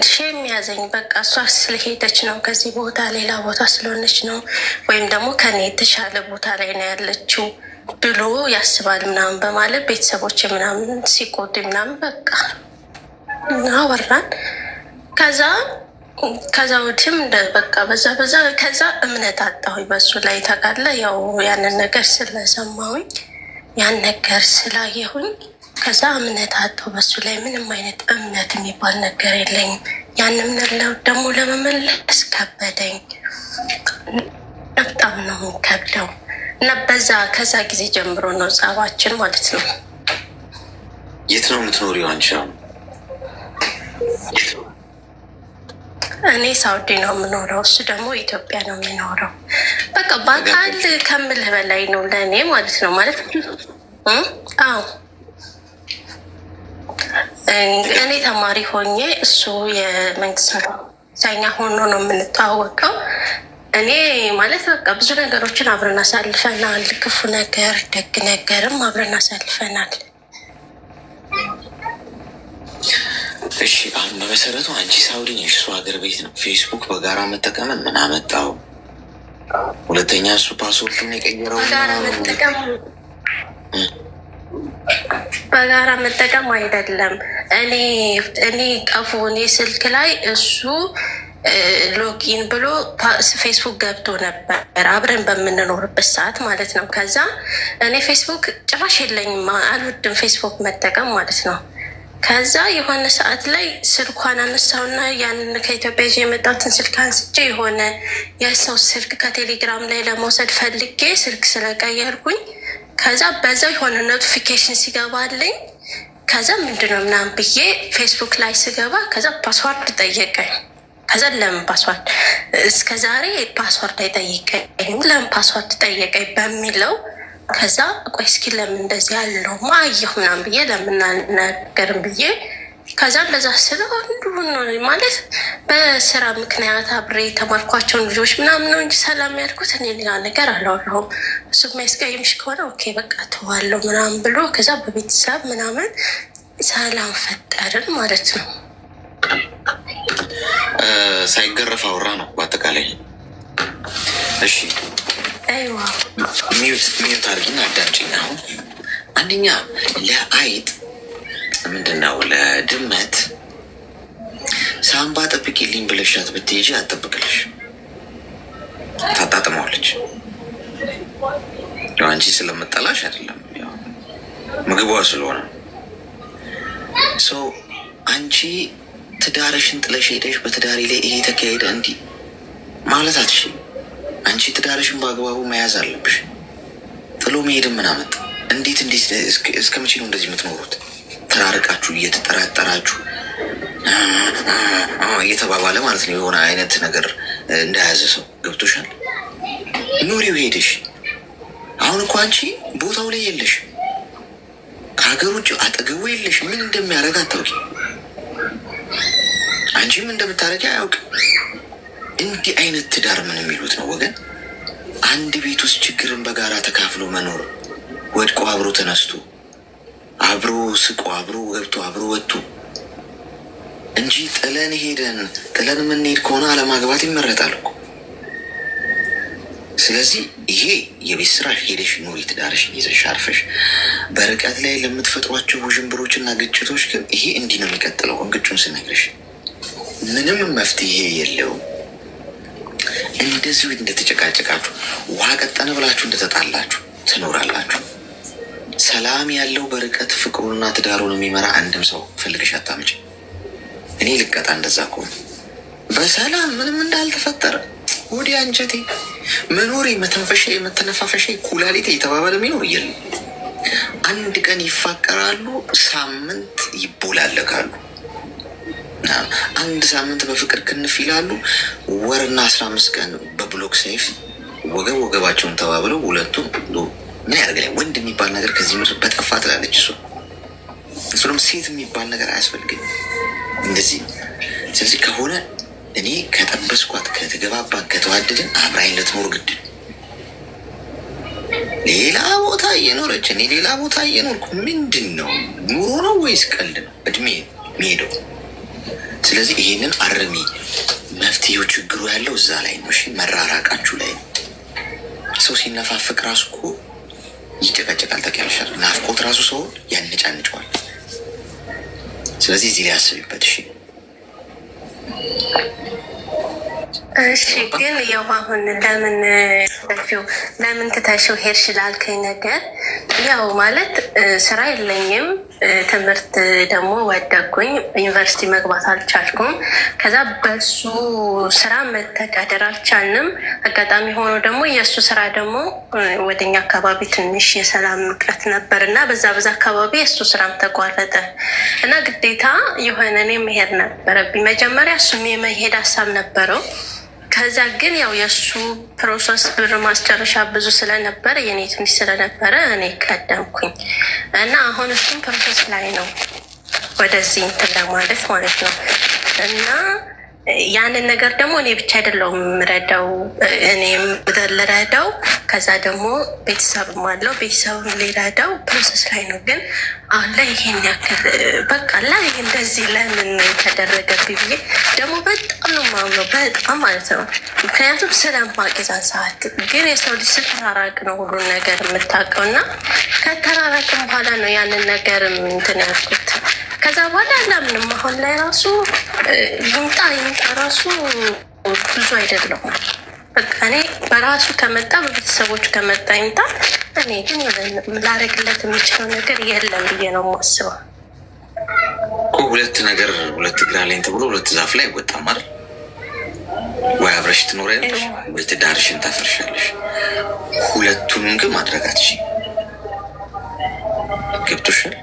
ሼም ያዘኝ። በቃ እሷ ስለሄደች ነው ከዚህ ቦታ ሌላ ቦታ ስለሆነች ነው ወይም ደግሞ ከኔ የተሻለ ቦታ ላይ ነው ያለችው ብሎ ያስባል ምናምን በማለት ቤተሰቦች ምናምን ሲቆጡ ምናምን በቃ አወራን። ከዛ ወዲህም በቃ በዛ ከዛ እምነት አጣሁኝ በሱ ላይ ታውቃለህ። ያው ያንን ነገር ስለሰማሁኝ ያን ነገር ስላየሁኝ ከዛ እምነት አጣሁ በሱ ላይ። ምንም አይነት እምነት የሚባል ነገር የለኝም። ያንም ደግሞ ለመመለስ ከበደኝ። በጣም ነው የሚከብደው። እና ከዛ ጊዜ ጀምሮ ነው ጸባችን ማለት ነው። የት ነው የምትኖሪው አንቺ? እኔ ሳውዲ ነው የምኖረው፣ እሱ ደግሞ ኢትዮጵያ ነው የሚኖረው። በቃ በአካል ከምልህ በላይ ነው ለእኔ ማለት ነው። ማለት አዎ እኔ ተማሪ ሆኜ እሱ የመንግስት ሰራተኛ ሆኖ ነው የምንተዋወቀው። እኔ ማለት በቃ ብዙ ነገሮችን አብረን አሳልፈናል። ክፉ ነገር ደግ ነገርም አብረን አሳልፈናል። እሺ አሁን በመሰረቱ አንቺ ሳውዲ ነሽ፣ እሱ ሀገር ቤት ነው። ፌስቡክ በጋራ መጠቀምን ምን አመጣው? ሁለተኛ እሱ ፓስወርዱን የቀየረው በጋራ መጠቀም አይደለም። እኔ ቀፎ እኔ ስልክ ላይ እሱ ሎጊን ብሎ ፌስቡክ ገብቶ ነበር አብረን በምንኖርበት ሰዓት ማለት ነው። ከዛ እኔ ፌስቡክ ጭራሽ የለኝም፣ አልወድም ፌስቡክ መጠቀም ማለት ነው። ከዛ የሆነ ሰዓት ላይ ስልኳን አነሳውና ያንን ከኢትዮጵያ ይዤ የመጣሁትን ስልክ አንስቼ የሆነ የሰው ስልክ ከቴሌግራም ላይ ለመውሰድ ፈልጌ ስልክ ስለቀየርኩኝ ከዛ በዛው የሆነ ኖቲፊኬሽን ሲገባልኝ ከዛ ምንድነው ምናምን ብዬ ፌስቡክ ላይ ስገባ ከዛ ፓስዋርድ ጠየቀኝ። ከዛ ለምን ፓስዋርድ እስከ ዛሬ ፓስዋርድ አይጠይቀኝም ለምን ፓስዋርድ ጠየቀኝ በሚለው ከዛ ቆይ እስኪ ለምን እንደዚህ ያለው ማየሁ ምናምን ብዬ ለምን አልነገርም ብዬ ከዛ እንደዛ ስለው እንዲሁን ማለት በስራ ምክንያት አብሬ የተማርኳቸውን ልጆች ምናምን ነው እንጂ ሰላም ያልኩት እኔ ሌላ ነገር አላወራሁም። እሱ የሚያስቀይምሽ ከሆነ ኦኬ በቃ ተዋለው ምናምን ብሎ ከዛ በቤተሰብ ምናምን ሰላም ፈጠርን ማለት ነው። ሳይገረፍ አውራ ነው በአጠቃላይ። እሺ አይዋ ሚዩት አድርጊና አዳምጪኝ። አሁን አንደኛ ለአይጥ ምንድነው ለድመት ሳምባ ጠብቂልኝ ብለሻት ብትሄጂ አትጠብቅልሽ፣ ታጣጥመዋለች። አንቺ ስለምጠላሽ አይደለም፣ ምግቧ ስለሆነ አንቺ ትዳርሽን ጥለሽ ሄደሽ በትዳሪ ላይ ይሄ ተካሄደ እንዲህ ማለት አትችይም። አንቺ ትዳርሽን በአግባቡ መያዝ አለብሽ። ጥሎ መሄድን ምን አመጣ? እንዴት እስከ መቼ ነው እንደዚህ የምትኖሩት? ተራርቃችሁ እየተጠራጠራችሁ እየተባባለ ማለት ነው። የሆነ አይነት ነገር እንደያዘ ሰው ገብቶሻል። ኑሪው ሄደሽ አሁን እኮ አንቺ ቦታው ላይ የለሽ፣ ከሀገር ውጭ አጠገቡ የለሽ። ምን እንደሚያደርግ አታውቂ፣ አንቺም እንደምታደርጊ አያውቅም። እንዲህ አይነት ትዳር ምን የሚሉት ነው ወገን? አንድ ቤት ውስጥ ችግርን በጋራ ተካፍሎ መኖር፣ ወድቆ አብሮ ተነስቶ አብሮ ስቆ አብሮ ገብቶ አብሮ ወጥቶ እንጂ ጥለን የምንሄድ ከሆነ አለማግባት ይመረጣል እኮ። ስለዚህ ይሄ የቤት ስራ ሄደሽ ኑሪ፣ ትዳርሽን ይዘሽ አርፈሽ። በርቀት ላይ ለምትፈጥሯቸው ውዥንብሮች እና ግጭቶች ግን ይሄ እንዲህ ነው የሚቀጥለው። እንግጩን ስነግርሽ ምንም መፍትሄ የለውም። እንደዚሁ እንደተጨቃጨቃችሁ ውሃ ቀጠነ ብላችሁ እንደተጣላችሁ ትኖራላችሁ። ሰላም ያለው በርቀት ፍቅሩንና ትዳሩን የሚመራ አንድም ሰው ፈልገሽ አታምጪ። እኔ ልቀጣ እንደዛ ከሆነ በሰላም ምንም እንዳልተፈጠረ ወዲያ አንጀቴ መኖሬ መተንፈሻ መተነፋፈሻ ኩላሊቴ የተባባለ የሚኖር የለም። አንድ ቀን ይፋቀራሉ፣ ሳምንት ይቦላለካሉ። አንድ ሳምንት በፍቅር ክንፍ ይላሉ። ወርና 15 ቀን በብሎክ ሰይፍ ወገባቸውን ተባብለው ሁለቱም ምን ያደርግልኝ? ወንድ የሚባል ነገር ከዚህ ምድር በጠፋ ትላለች እሱንም ሴት የሚባል ነገር አያስፈልግኝ እንደዚህ። ስለዚህ ከሆነ እኔ ከጠበስኳት ከተገባባን ከተዋደድን አብራኝ ልትኖር ግድ። ሌላ ቦታ እየኖረች እኔ ሌላ ቦታ እየኖርኩ ምንድን ነው ኑሮ ነው ወይስ ቀልድ ነው እድሜ ሚሄደው? ስለዚህ ይሄንን አርሚ። መፍትሄው ችግሩ ያለው እዛ ላይ ነው። እሺ መራራቃችሁ ላይ ነው። ሰው ሲነፋፍቅ ራሱ እኮ ይጨቀጨቃል። ታውቂያለሽ፣ ናፍቆት ራሱ ሰውን ያነጫንጨዋል። ስለዚህ እዚህ ላይ አስቢበት። እሺ ግን ያው አሁን ለምን ትተሽው ሄድሽ ላልከኝ ነገር ያው ማለት ስራ የለኝም፣ ትምህርት ደግሞ ወደኩኝ፣ ዩኒቨርሲቲ መግባት አልቻልኩም። ከዛ በሱ ስራ መተዳደር አልቻልንም። አጋጣሚ ሆኖ ደግሞ የእሱ ስራ ደግሞ ወደኛ አካባቢ ትንሽ የሰላም እጥረት ነበር እና በዛ አካባቢ የእሱ ስራም ተቋረጠ እና ግዴታ የሆነ እኔ መሄድ ነበረብኝ። መጀመሪያ እሱም የመሄድ ሀሳብ ነበረው። ከዛ ግን ያው የእሱ ፕሮሰስ ብር ማስጨረሻ ብዙ ስለነበረ የኔ ትንሽ ስለነበረ እኔ ቀደምኩኝ እና አሁን እሱም ፕሮሰስ ላይ ነው ወደዚህ እንትን ለማለት ማለት ነው። እና ያንን ነገር ደግሞ እኔ ብቻ አይደለሁም የምረዳው፣ እኔም ልረዳው፣ ከዛ ደግሞ ቤተሰብም አለው ቤተሰብም ሊረዳው ፕሮሰስ ላይ ነው። ግን አሁን ላይ ይሄን ያክል በቃ ላይ እንደዚህ ለምን ተደረገብኝ ብዬ ደግሞ በጣም ነው የማምነው፣ በጣም ማለት ነው። ምክንያቱም ስለማቅ የዛን ሰዓት ግን የሰው ልጅ ስትራራቅ ነው ሁሉን ነገር የምታውቀው እና ከተራራቅም በኋላ ነው ያንን ነገር እንትን ያልኩት። ከዛ በኋላ አላምንም። አሁን ላይ ራሱ ይምጣ ራሱ ብዙ አይደለም። በቃ እኔ በራሱ ከመጣ በቤተሰቦች ከመጣ ይምጣ። እኔ ግን ላደርግለት የሚችለው ነገር የለም ብዬ ነው የማስበው። ሁለት ነገር ሁለት እግር አለኝ ተብሎ ሁለት ዛፍ ላይ አይወጣም አይደል? ወይ አብረሽ ትኖሪያለሽ ወይ ትዳርሽን ታፈርሻለሽ። ሁለቱንም ግን ማድረግ አትችይም። ገብቶሻል?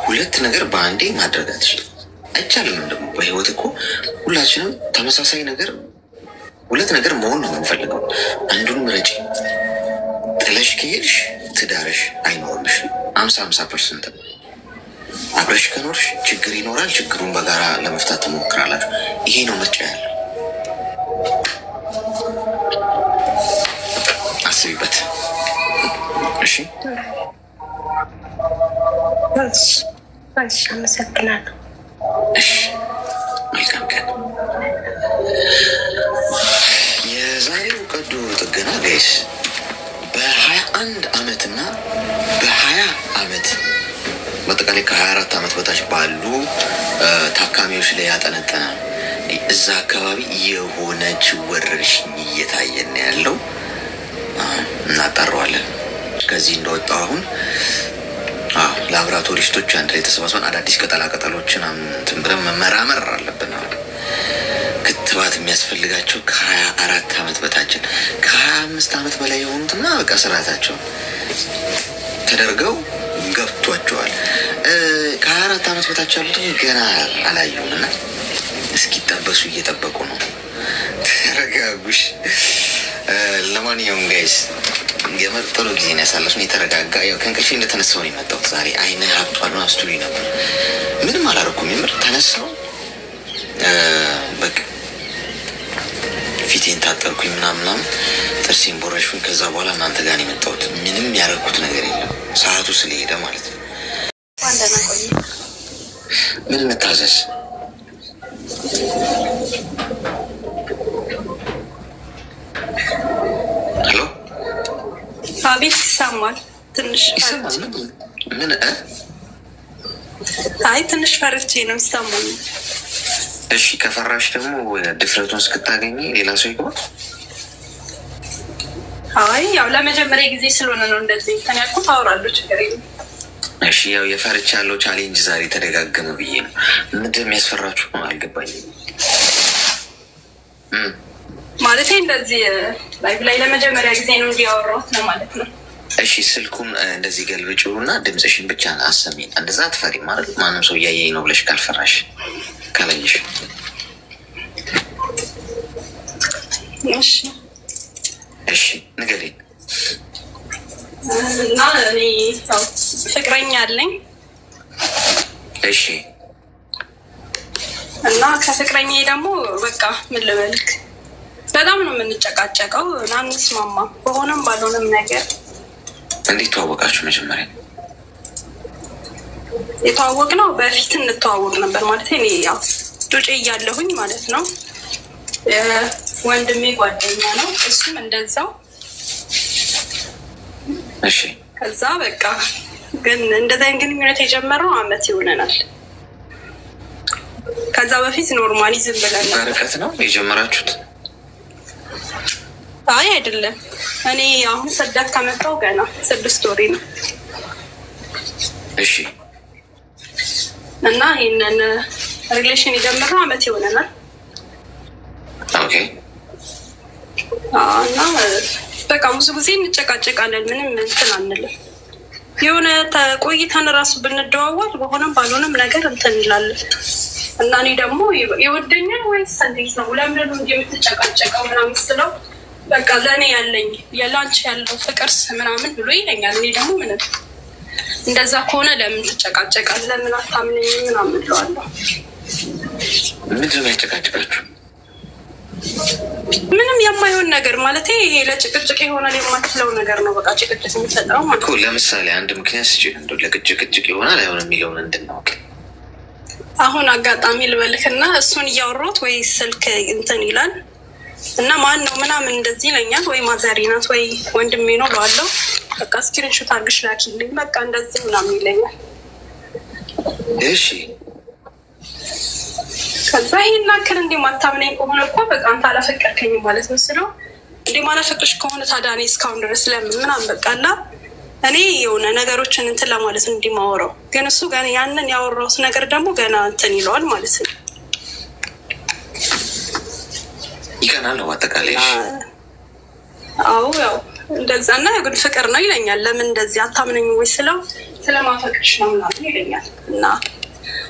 ሁለት ነገር በአንዴ ማድረግ አትችልም፣ አይቻልም። ደግሞ በህይወት እኮ ሁላችንም ተመሳሳይ ነገር ሁለት ነገር መሆን ነው የምንፈልገው። አንዱን ምረጪ። ጥለሽ ከሄድሽ ትዳርሽ አይኖርምሽ። 50% ነው። አብረሽ ከኖርሽ ችግር ይኖራል። ችግሩን በጋራ ለመፍታት ትሞክራላችሁ። ይሄ ነው ምርጫ ያለው። አስቢበት። እሺ፣ አመሰግናለሁ። እሺ፣ መልካም ቀን። የዛሬው ቀዶ ጥገና ጋይስ በ21 ዓመትና በ20 ዓመት በአጠቃላይ ከ24 ዓመት በታች ባሉ ታካሚዎች ላይ ያጠነጠነ እዛ አካባቢ የሆነች ወረርሽኝ እየታየን ያለው እናጣረዋለን። ከዚህ እንደወጣው አሁን ላቦራቶሪስቶች አንድ ላይ ተሰባስበን አዳዲስ ቅጠላቅጠሎችን እንትን ብለን መመራመር አለብን። ክትባት የሚያስፈልጋቸው ከ24 ዓመት በታችን ከ25 ዓመት በላይ የሆኑትና በቃ ስርዓታቸውን ተደርገው ገብቷቸዋል። ከ24 ዓመት በታች ያሉት ገና አላዩም እና እስኪጠበሱ እየጠበቁ ነው። ተረጋጉሽ። ለማንኛውም ጋይስ የመጠሎ ጊዜ ነው ያሳለፍነው። የተረጋጋ ያው ከእንቅልፌ እንደተነሳሁ ነው የመጣሁት ዛሬ። አይነ ሀብቷል ነው አስቱሪ ነበር። ምንም አላደረኩም። የምር ተነሳሁ፣ በቃ ፊቴን ታጠብኩኝ ምናምን ጥርሴን ቦረሽኩኝ። ከዛ በኋላ እናንተ ጋር ነው የመጣሁት። ምንም ያደረኩት ነገር የለም ሰዓቱ ስለሄደ ማለት ነው። ምን እንታዘዝ? ሄሎ፣ አቤት። ይሰማል? ትንሽ ይሰማል? ምን? አይ ትንሽ ፈርቼ ነው የሚሰማኝ። እሺ፣ ከፈራሽ ደግሞ ድፍረቱን እስክታገኝ ሌላ ሰው ይግባ። አይ ያው ለመጀመሪያ ጊዜ ስለሆነ ነው እንደዚህ እንትን ያልኩት። አወራለሁ፣ ችግር የለም። እሺ፣ ያው የፈርቻ ያለው ቻሌንጅ ዛሬ ተደጋገመ ብዬ ነው። ምንድን የሚያስፈራችሁ ነው? አልገባኝም። ማለት እንደዚህ ላይቭ ላይ ለመጀመሪያ ጊዜ ነው እንዲያወራሁት ነው ማለት ነው። እሺ፣ ስልኩን እንደዚህ ገልብጭው እና ድምፅሽን ብቻ አሰሚን። እንደዛ አትፈሪም ማለት ማንም ሰው እያየኝ ነው ብለሽ ካልፈራሽ ካላየሽ። እሺ እሺ፣ ንገሪኝ። እና እኔ ያው ፍቅረኛ አለኝ። እሺ። እና ከፍቅረኛ ደግሞ በቃ ምን ልበልክ በጣም ነው የምንጨቃጨቀው፣ አንስማማ በሆነም ባልሆነም ነገር። እንዴት ተዋወቃችሁ? መጀመሪያ የተዋወቅነው በፊት እንተዋወቅ ነበር ማለት እኔ ያው ዱጬ እያለሁኝ ማለት ነው። ወንድሜ ጓደኛ ነው፣ እሱም እንደዛው። እሺ። ከዛ በቃ ግን እንደዛ ግንኙነት የጀመረው አመት ይሆነናል። ከዛ በፊት ኖርማሊ ዝም ብለን ነበር። በርቀት ነው የጀመራችሁት? አይ አይደለም፣ እኔ አሁን ስደት ከመጣሁ ገና 6 ወሬ ነው። እሺ። እና ይህንን ሪሌሽን የጀመረው አመት ይሆነናል። ኦኬ። እና በቃ ብዙ ጊዜ እንጨቃጨቃለን፣ ምንም እንትን አንልም። የሆነ ቆይተን ራሱ ብንደዋወል በሆነም ባልሆነም ነገር እንትን እንላለን። እና እኔ ደግሞ ይወደኛል ወይስ እንዴት ነው ለምን እንዲ የምትጨቃጨቀው ምናምን ስለው በቃ ለእኔ ያለኝ የላንቺ ያለው ፍቅር ምናምን ብሎ ይለኛል። እኔ ደግሞ ምንም እንደዛ ከሆነ ለምን ትጨቃጨቃለህ? ለምን አታምነኝ ምናምን እለዋለሁ። ምንድን ነው ያጨቃጭቃችሁ? ምንም የማይሆን ነገር ማለት ይሄ ለጭቅጭቅ ይሆናል የማትለው ነገር ነው። በቃ ጭቅጭቅ የሚፈጠረው ማለት ነው። ለምሳሌ አንድ ምክንያት ስጭ። እንደው ለጭቅጭቅ ይሆናል አይሆን የሚለውን እንድናውቅ። አሁን አጋጣሚ ልበልክና እሱን እያወራሁት ወይ ስልክ እንትን ይላል እና ማን ነው ምናምን እንደዚህ ይለኛል። ወይ ማዘሪ ናት ወይ ወንድሜ ነው እለዋለሁ። በቃ ስክሪንሾት አድርግሽ ላኪልኝ በቃ እንደዚህ ምናምን ይለኛል። እሺ ከዛ ይሄን አክል እንዴ ማታምነኝ ከሆነ እኮ በቃ አንተ አላፈቀርከኝም ማለት ነው ስለው፣ እንዴ ማላፈቅርሽ ከሆነ ታዲያ እኔ እስካሁን ድረስ ለምን ምናምን በቃ እና እኔ የሆነ ነገሮችን እንትን ለማለት ነው እንዲማወራው፣ ግን እሱ ገና ያንን ያወራውት ነገር ደግሞ ገና እንትን ይለዋል ማለት ነው። ይቀናል ነው አጠቃላይ። አዎ ያው እንደዛ እና ግን ፍቅር ነው ይለኛል። ለምን እንደዚህ አታምነኝ ወይ ስለው ስለማፈቅርሽ ነው ምናምን ይለኛል እና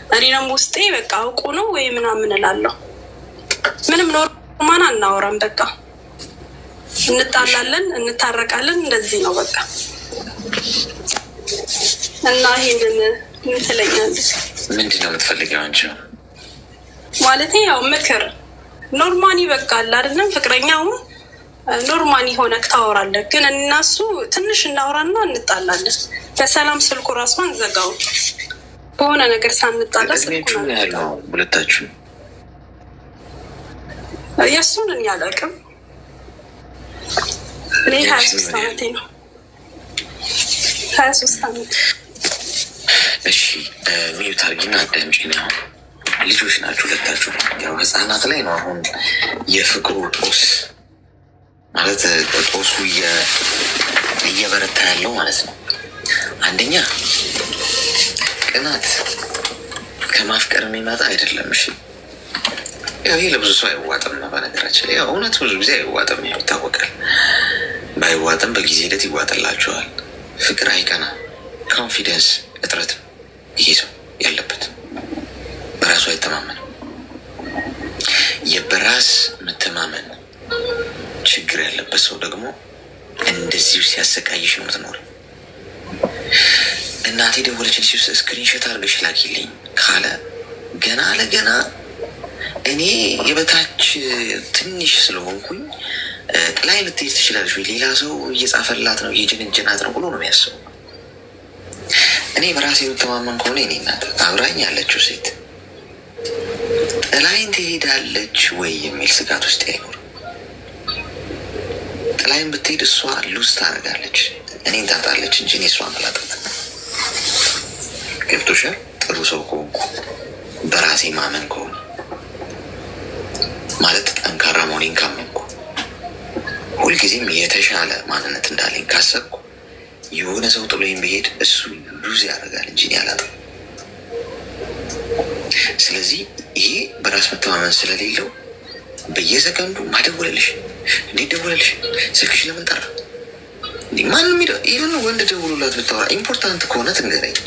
እኔ ደግሞ ውስጤ በቃ አውቁ ነው ወይ ምናምን እላለሁ። ምንም ኖርማን አናወራም በቃ እንጣላለን እንታረቃለን እንደዚህ ነው በቃ እና ይሄንን ምን ትለኛለች? ምንድን ነው የምትፈልጊው አንቺ? ማለቴ ያው ምክር ኖርማኒ በቃ አለ አይደለም ፍቅረኛውን ኖርማኒ ሆነክ ታወራለህ፣ ግን እናሱ ትንሽ እናወራና እንጣላለን። በሰላም ስልኩ ራሷን ዘጋው በሆነ ነገር ሳንጣላ ስልኩ ነው ያለው። ሁለታችሁ የእሱን እኔ አላውቅም። እኔ 23 ዓመቴ ነው። 23 ዓመት። እሺ ሚዩት አድርጊና አዳምጪኝ። አሁን ልጆች ናችሁ ሁለታችሁ። ያው ህፃናት ላይ ነው አሁን የፍቅሩ ጦስ ማለት ጦሱ እየበረታ ያለው ማለት ነው። አንደኛ ቅናት ከማፍቀር የሚመጣ አይደለም። እሺ ያው ይሄ ለብዙ ሰው አይዋጥም ነው በነገራችን ላይ። ያው እውነት ብዙ ጊዜ አይዋጥም ይታወቃል። ባይዋጥም በጊዜ ሂደት ይዋጥላችኋል። ፍቅር አይቀና፣ ኮንፊደንስ እጥረት ይሄ ሰው ያለበት በራሱ አይተማመንም። የበራስ መተማመን ችግር ያለበት ሰው ደግሞ እንደዚሁ ሲያሰቃይሽ ነው የምትኖር። እናቴ ደወለችልሽ ስክሪንሾት አድርገሽ ላኪልኝ ካለ ገና ለገና እኔ የበታች ትንሽ ስለሆንኩኝ ጥላይ ልትይዝ ትችላለች ወይ ሌላ ሰው እየጻፈላት ነው እየጀነጀናት ነው ብሎ ነው የሚያስበው። እኔ በራሴ የምተማመን ከሆነ እኔ እናት አብራኝ ያለችው ሴት ጥላይን ትሄዳለች ወይ የሚል ስጋት ውስጥ አይኖርም። ጥላይን ብትሄድ እሷ ሉዝ ታደርጋለች፣ እኔን ታጣለች እንጂ እኔ እሷ መላጣት። ገብቶሻል? ጥሩ ሰው ከሆንኩ በራሴ ማመን ከሆነ ማለት ጠንካራ መሆኔን ካመንኩ ሁልጊዜም የተሻለ ማንነት እንዳለኝ ካሰብኩ የሆነ ሰው ጥሎኝ ብሄድ እሱ ሉዝ ያደርጋል እንጂ እኔ አላጣም። ስለዚህ ይሄ በራስ መተማመን ስለሌለው በየሰከንዱ ማደወለልሽ እንዴት ደወለልሽ? ስልክሽ ለምን ጠራ? ማንም ኢቨን ወንድ ደውሎላት ብታወራ ኢምፖርታንት ከሆነ ትንገረኝ።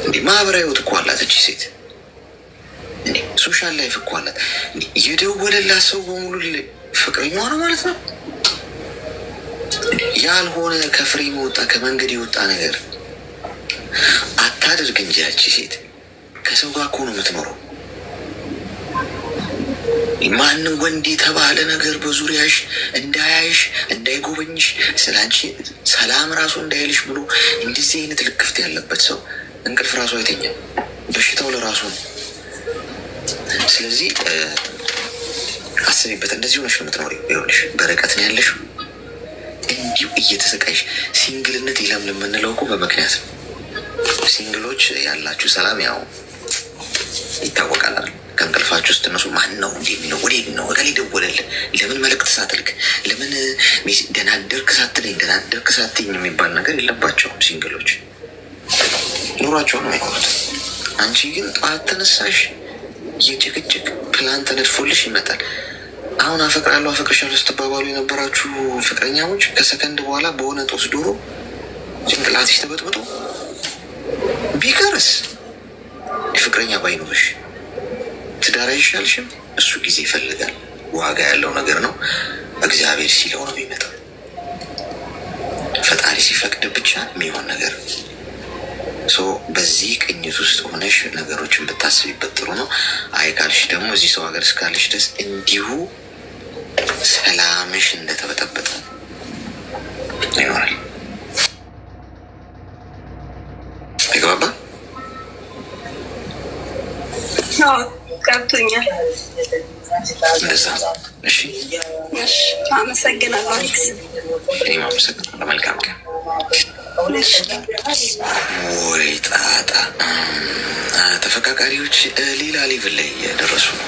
እንዲህ ማህበራዊ ህይወት እኮ አላት እቺ ሴት፣ ሶሻል ላይፍ እኮ አላት። የደወለላት ሰው በሙሉ ፍቅረኛዋ ነው ማለት ነው። ያልሆነ ከፍሬም ወጣ ከመንገድ የወጣ ነገር አታድርግ እንጂ ያቺ ሴት ከሰው ጋር እኮ ነው የምትኖረው። ማንም ወንድ የተባለ ነገር በዙሪያሽ እንዳያይሽ እንዳይጎበኝሽ ስለ አንቺ ሰላም ራሱ እንዳይልሽ ብሎ እንደዚህ አይነት ልክፍት ያለበት ሰው እንቅልፍ ራሱ አይተኛም። በሽታው ለራሱ ነው። ስለዚህ አስቢበት። እንደዚህ ሆነሽ ነው የምትኖሪው። ይኸውልሽ በርቀት ነው ያለሽው፣ እንዲሁ እየተሰቃይሽ። ሲንግልነት ይለምልም የምንለው እኮ በምክንያት ነው። ሲንግሎች ያላችሁ ሰላም ያው ይታወቃል አይደል? ከእንቅልፋችሁ ውስጥ እነሱ ማን ነው እንደሚለው ወዴት ነው እገሌ ደወለልህ፣ ለምን መልዕክት ሳትልክ፣ ለምን ደናደርክ ሳትለኝ ደናደርክ ሳትኝ የሚባል ነገር የለባቸውም ሲንግሎች። ኑሯቸው ነው አይሆኑት። አንቺ ግን ጠዋት ተነሳሽ የጭቅጭቅ ፕላን ተነድፎልሽ ይመጣል። አሁን አፈቅራለሁ አፈቅርሻለሁ ስትባባሉ የነበራችሁ ፍቅረኛሞች ከሰከንድ በኋላ በሆነ ጦስ ዶሮ ጭንቅላትሽ ተበጥብጦ ቢቀርስ ፍቅረኛ ባይኖርሽ ትዳር አይሻልሽም? እሱ ጊዜ ይፈልጋል፣ ዋጋ ያለው ነገር ነው። እግዚአብሔር ሲለው ነው የሚመጣው። ፈጣሪ ሲፈቅድ ብቻ የሚሆን ነገር በዚህ ቅኝት ውስጥ ሆነሽ ነገሮችን ብታስቢበት ጥሩ ነው። አይ ካልሽ ደግሞ እዚህ ሰው ሀገር እስካለሽ ድረስ እንዲሁ ሰላምሽ እንደተበጠበጠ ይኖራል። ተግባባ? ገብቶኛል። እንደዛ እሺ። አመሰግናለሁ አሌክስ። እኔም አመሰግናለሁ። መልካም ቀን። ወይ ጣጣ! ተፈቃቃሪዎች ሌላ ሌቭል ላይ እየደረሱ ነው።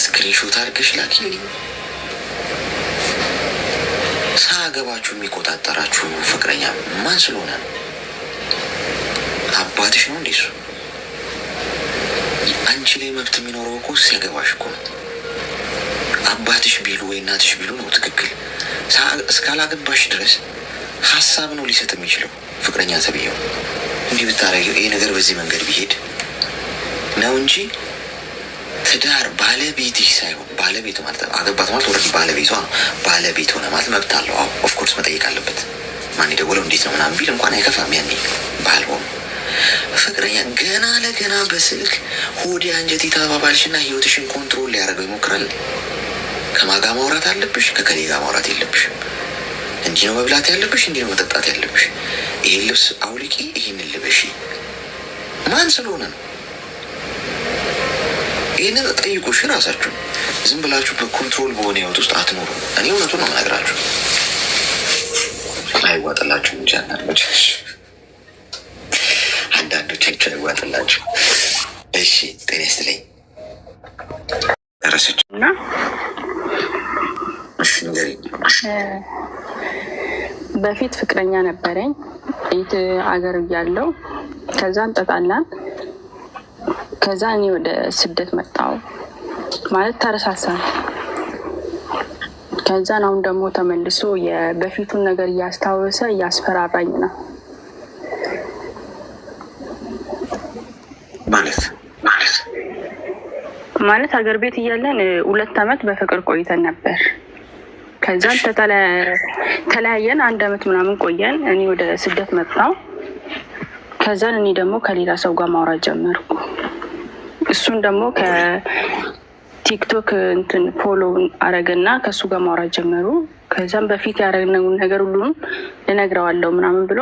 ስክሪንሾት አድርገሽ ላኪልኝ። ሳያገባችሁ የሚቆጣጠራችሁ ፍቅረኛ ማን ስለሆነ ነው? አባትሽ ነው እንዴ? እሱ አንቺ ላይ መብት የሚኖረው እኮ ሲያገባሽ እኮ ነው። አባትሽ ቢሉ ወይ እናትሽ ቢሉ ነው ትክክል። እስካላገባሽ ድረስ ሀሳብ ነው ሊሰጥ የሚችለው ፍቅረኛ ተብዬው። እንዲህ ብታረጊው ይሄ ነገር በዚህ መንገድ ቢሄድ ነው እንጂ ትዳር ባለቤትሽ ሳይሆን ባለቤቱ ማለት አገባት ማለት ወረድ ባለቤቷ ነው። ባለቤት ሆነ ማለት መብት አለው። ኦፍኮርስ መጠየቅ አለበት። ማን የደወለው እንዴት ነው ምናምን ቢል እንኳን አይከፋም። ያኔ ባል ሆኖ ፍቅረኛ ገና ለገና በስልክ ሆዲ አንጀት ተባባልሽና ህይወትሽን ኮንትሮል ሊያደርገው ይሞክራል። ከማጋ ማውራት አለብሽ፣ ከከሌ ጋር ማውራት የለብሽም። እንዲህ ነው መብላት ያለብሽ፣ እንዲህ ነው መጠጣት ያለብሽ። ይህን ልብስ አውልቂ፣ ይህንን ልበሺ። ማን ስለሆነ ነው? ይህንን ጠይቁሽ ራሳችሁ። ዝም ብላችሁ በኮንትሮል በሆነ ህይወት ውስጥ አትኖሩ። እኔ እውነቱን ነው የምነግራችሁ። አይዋጥላችሁ እንጂ አንዳንዶቻችሁ አይዋጥላችሁ። እሺ ጤና ይስጥልኝ። ረስች እና በፊት ፍቅረኛ ነበረኝ ኢት አገር እያለሁ። ከዛ እንጠጣላን። ከዛ እኔ ወደ ስደት መጣሁ ማለት ተረሳሳን። ከዛ አሁን ደግሞ ተመልሶ የበፊቱን ነገር እያስታወሰ እያስፈራራኝ ነው። ማለት ሀገር ቤት እያለን 2 አመት በፍቅር ቆይተን ነበር። ከዛን ተለያየን። 1 አመት ምናምን ቆየን። እኔ ወደ ስደት መጣሁ። ከዛን እኔ ደግሞ ከሌላ ሰው ጋር ማውራት ጀመርኩ። እሱን ደግሞ ከቲክቶክ እንትን ፎሎ አረገና ከእሱ ጋር ማውራት ጀመሩ። ከዛም በፊት ያደረግነውን ነገር ሁሉንም ልነግረዋለሁ ምናምን ብሎ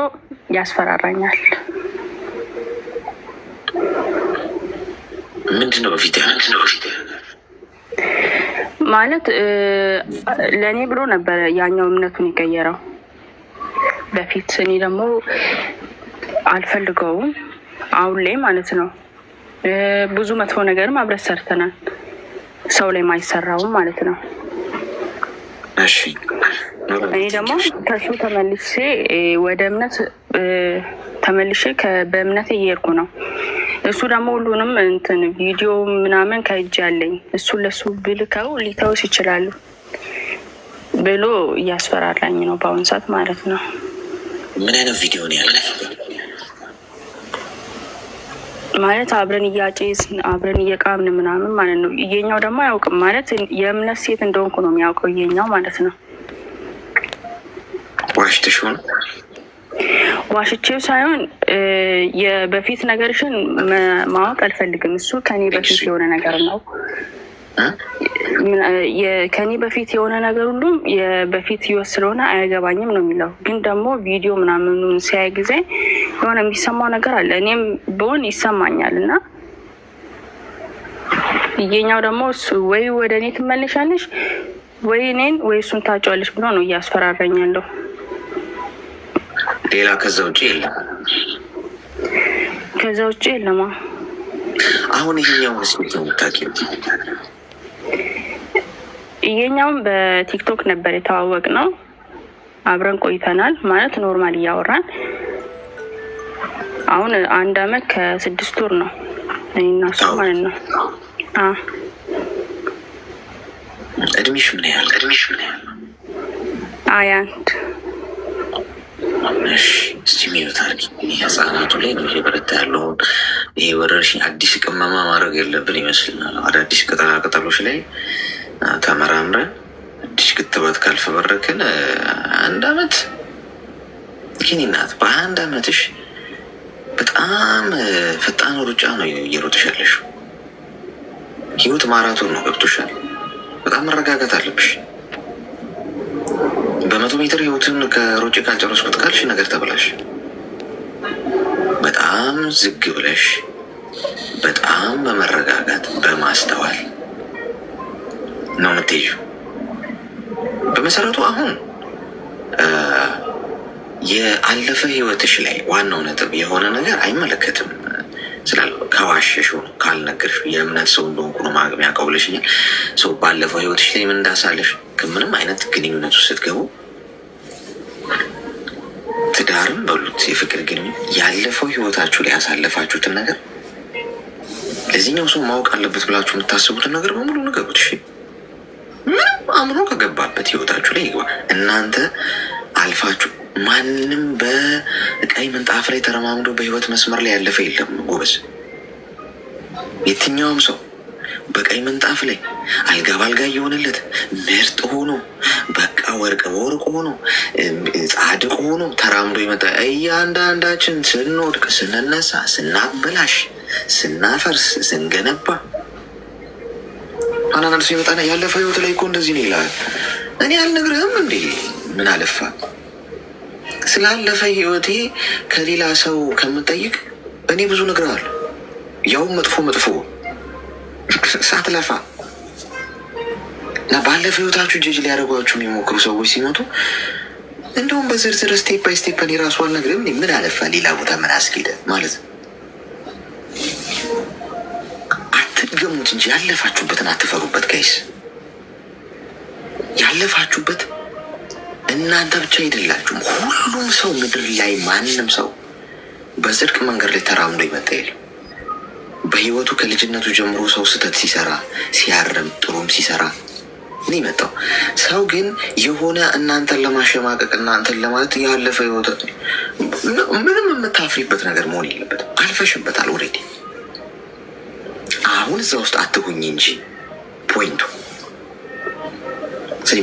ያስፈራራኛል። ምንድነው በፊት ማለት ለእኔ ብሎ ነበረ ያኛው እምነቱን የቀየረው በፊት። እኔ ደግሞ አልፈልገውም አሁን ላይ ማለት ነው። ብዙ መጥፎ ነገርም አብረት ሰርተናል። ሰው ላይ ማይሰራውም ማለት ነው። እሺ እኔ ደግሞ ከሱ ተመልሼ ወደ እምነት ተመልሼ በእምነት እየሄድኩ ነው። እሱ ደግሞ ሁሉንም እንትን ቪዲዮ ምናምን ከእጅ ያለኝ እሱ ለሱ ብልከው ሊተውስ ይችላሉ ብሎ እያስፈራራኝ ነው በአሁን ሰዓት ማለት ነው። ምን አይነት ቪዲዮ ነው ያለ? ማለት አብረን እያጨስን አብረን እየቃምን ምናምን ማለት ነው። እየኛው ደግሞ አያውቅም ማለት የእምነት ሴት እንደሆንኩ ነው የሚያውቀው እየኛው ማለት ነው። ዋሽተሽ ሆነ? ዋሽቼው ሳይሆን የበፊት ነገርሽን ማወቅ አልፈልግም። እሱ ከኔ በፊት የሆነ ነገር ነው። ከኔ በፊት የሆነ ነገር ሁሉም የበፊት ህይወት ስለሆነ አያገባኝም ነው የሚለው። ግን ደግሞ ቪዲዮ ምናምኑን ሲያይ ጊዜ የሆነ የሚሰማው ነገር አለ። እኔም ብሆን ይሰማኛል። እና ይሄኛው ደግሞ እሱ ወይ ወደ እኔ ትመለሻለሽ ወይ እኔን ወይ እሱን ታጫዋለሽ ብሎ ነው እያስፈራራኝ ያለው። ሌላ ከዛ ውጭ የለም። ከዛ ውጭ የለማ። አሁን ይሄኛው መስሎት ነው የምታውቂው? ይሄኛውም በቲክቶክ ነበር የተዋወቅ ነው። አብረን ቆይተናል ማለት ኖርማል እያወራን። አሁን 1 አመት ከ6 ወር ነው እኔና እሱ ማለት ነው። እድሜሽ ምን ያህል? 21 እስቲ ሚዩት አድርጊ። ህጻናቱ ላይ ነው የበረታ ያለውን ይሄ ወረርሽኝ አዲስ ቅመማ ማድረግ የለብን ይመስልናል። አዳዲስ ቅጠሎች ላይ ተመራምረን አዲስ ክትባት ካልፈበረክን 1 አመት ኪኒናት በ1 አመትሽ በጣም ፈጣን ሩጫ ነው እየሮጥሽ ያለሽው። ህይወት ማራቶን ነው። ገብቶሻል? በጣም መረጋጋት አለብሽ። በ100 ሜትር ህይወትን ከሮጬ ካልጨረስኩት ካልሽ ነገር ተብላሽ። በጣም ዝግ ብለሽ በጣም በመረጋጋት በማስተዋል ነው የምትሄጂው። በመሰረቱ አሁን የአለፈ ህይወትሽ ላይ ዋናው ነጥብ የሆነ ነገር አይመለከትም ስላለ ከዋሸሽ ሆኖ ካልነገርሽ የእምነት ሰው እንደሆንኩ ነው የሚያውቀው ብለሽኛል። ሰው ባለፈው ህይወትሽ ላይ ምን እንዳሳለሽ ከምንም አይነት ግንኙነት ውስጥ ስትገቡ ትዳርም በሉት የፍቅር ግንኙነት ያለፈው ህይወታችሁ ላይ ያሳለፋችሁትን ነገር ለዚህኛው ሰው ማወቅ አለበት ብላችሁ የምታስቡትን ነገር በሙሉ ንገሩት። እሺ፣ ምንም አምኖ ከገባበት ህይወታችሁ ላይ ይግባ። እናንተ አልፋችሁ ማንም በቀይ ምንጣፍ ላይ ተረማምዶ በህይወት መስመር ላይ ያለፈ የለም ጎበዝ። የትኛውም ሰው በቀይ ምንጣፍ ላይ አልጋ ባልጋ እየሆነለት ምርጥ ሆኖ በቃ ወርቅ በወርቅ ሆኖ ጻድቅ ሆኖ ተራምዶ ይመጣ። እያንዳንዳችን ስንወድቅ፣ ስንነሳ፣ ስናበላሽ፣ ስናፈርስ፣ ስንገነባ አንዳንድ ሰው ይመጣና ያለፈ ህይወት ላይ እኮ እንደዚህ ነው ይላል። እኔ አልነግርህም እንዴ? ምን አለፋ ስላለፈ ህይወቴ ከሌላ ሰው ከምጠይቅ እኔ ብዙ ነገር አለ። ያው መጥፎ ሳትለፋ እና ባለፈ ህይወታችሁ ጀጅ ሊያደርጓችሁ የሚሞክሩ ሰዎች ሲመጡ እንደውም በዝርዝር ስቴፕ ባይ ስቴፕ እኔ ራሱ አልነግርም። ምን አለፋ ሌላ ቦታ ምን አስኬደ ማለት ነው። አትድገሙት እንጂ ያለፋችሁበትን አትፈሩበት ጋይስ። ያለፋችሁበት እናንተ ብቻ አይደላችሁም። ሁሉም ሰው ምድር ላይ ማንም ሰው በጽድቅ መንገድ ላይ ተራምዶ ይመጣ የለም። በህይወቱ ከልጅነቱ ጀምሮ ሰው ስህተት ሲሰራ ሲያርም ጥሩም ሲሰራ ነው የመጣው። ሰው ግን የሆነ እናንተን ለማሸማቀቅ እናንተን ለማለት ያለፈ ህይወት ምንም የምታፍሪበት ነገር መሆን የለበትም። አልፈሽበታል ኦልሬዲ። አሁን እዛ ውስጥ አትሁኝ እንጂ ፖይንቱ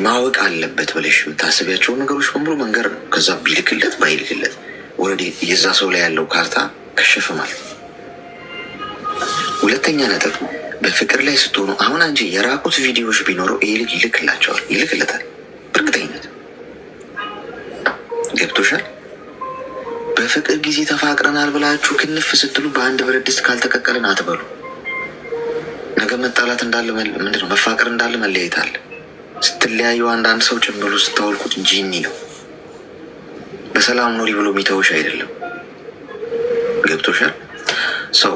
ማወቅ አለበት ብለሽ የምታስቢያቸውን ነገሮች በሙሉ መንገር ነው። ከዛ ቢልክለት ባይልክለት ኦልሬዲ የዛ ሰው ላይ ያለው ካርታ ከሸፈ ማለት። ሁለተኛ ነጥብ በፍቅር ላይ ስትሆኑ አሁን አንቺ የራቁት ቪዲዮዎች ቢኖረው ይሄ ልጅ ይልክለታል በእርግጠኝነት። ገብቶሻል? በፍቅር ጊዜ ተፋቅረናል ብላችሁ ክንፍ ስትሉ በአንድ ብረት ድስት ካልተቀቀልን አትበሉ። ነገ መጣላት እንዳለ ምንድነው መፋቀር እንዳለ መለያየት አለ። ስትለያዩ አንዳንድ ሰው ጭንብሉ ስታወልቁት ጂኒ ነው። በሰላም ኖሪ ብሎ የሚተውሽ አይደለም። ገብቶሻል? ሰው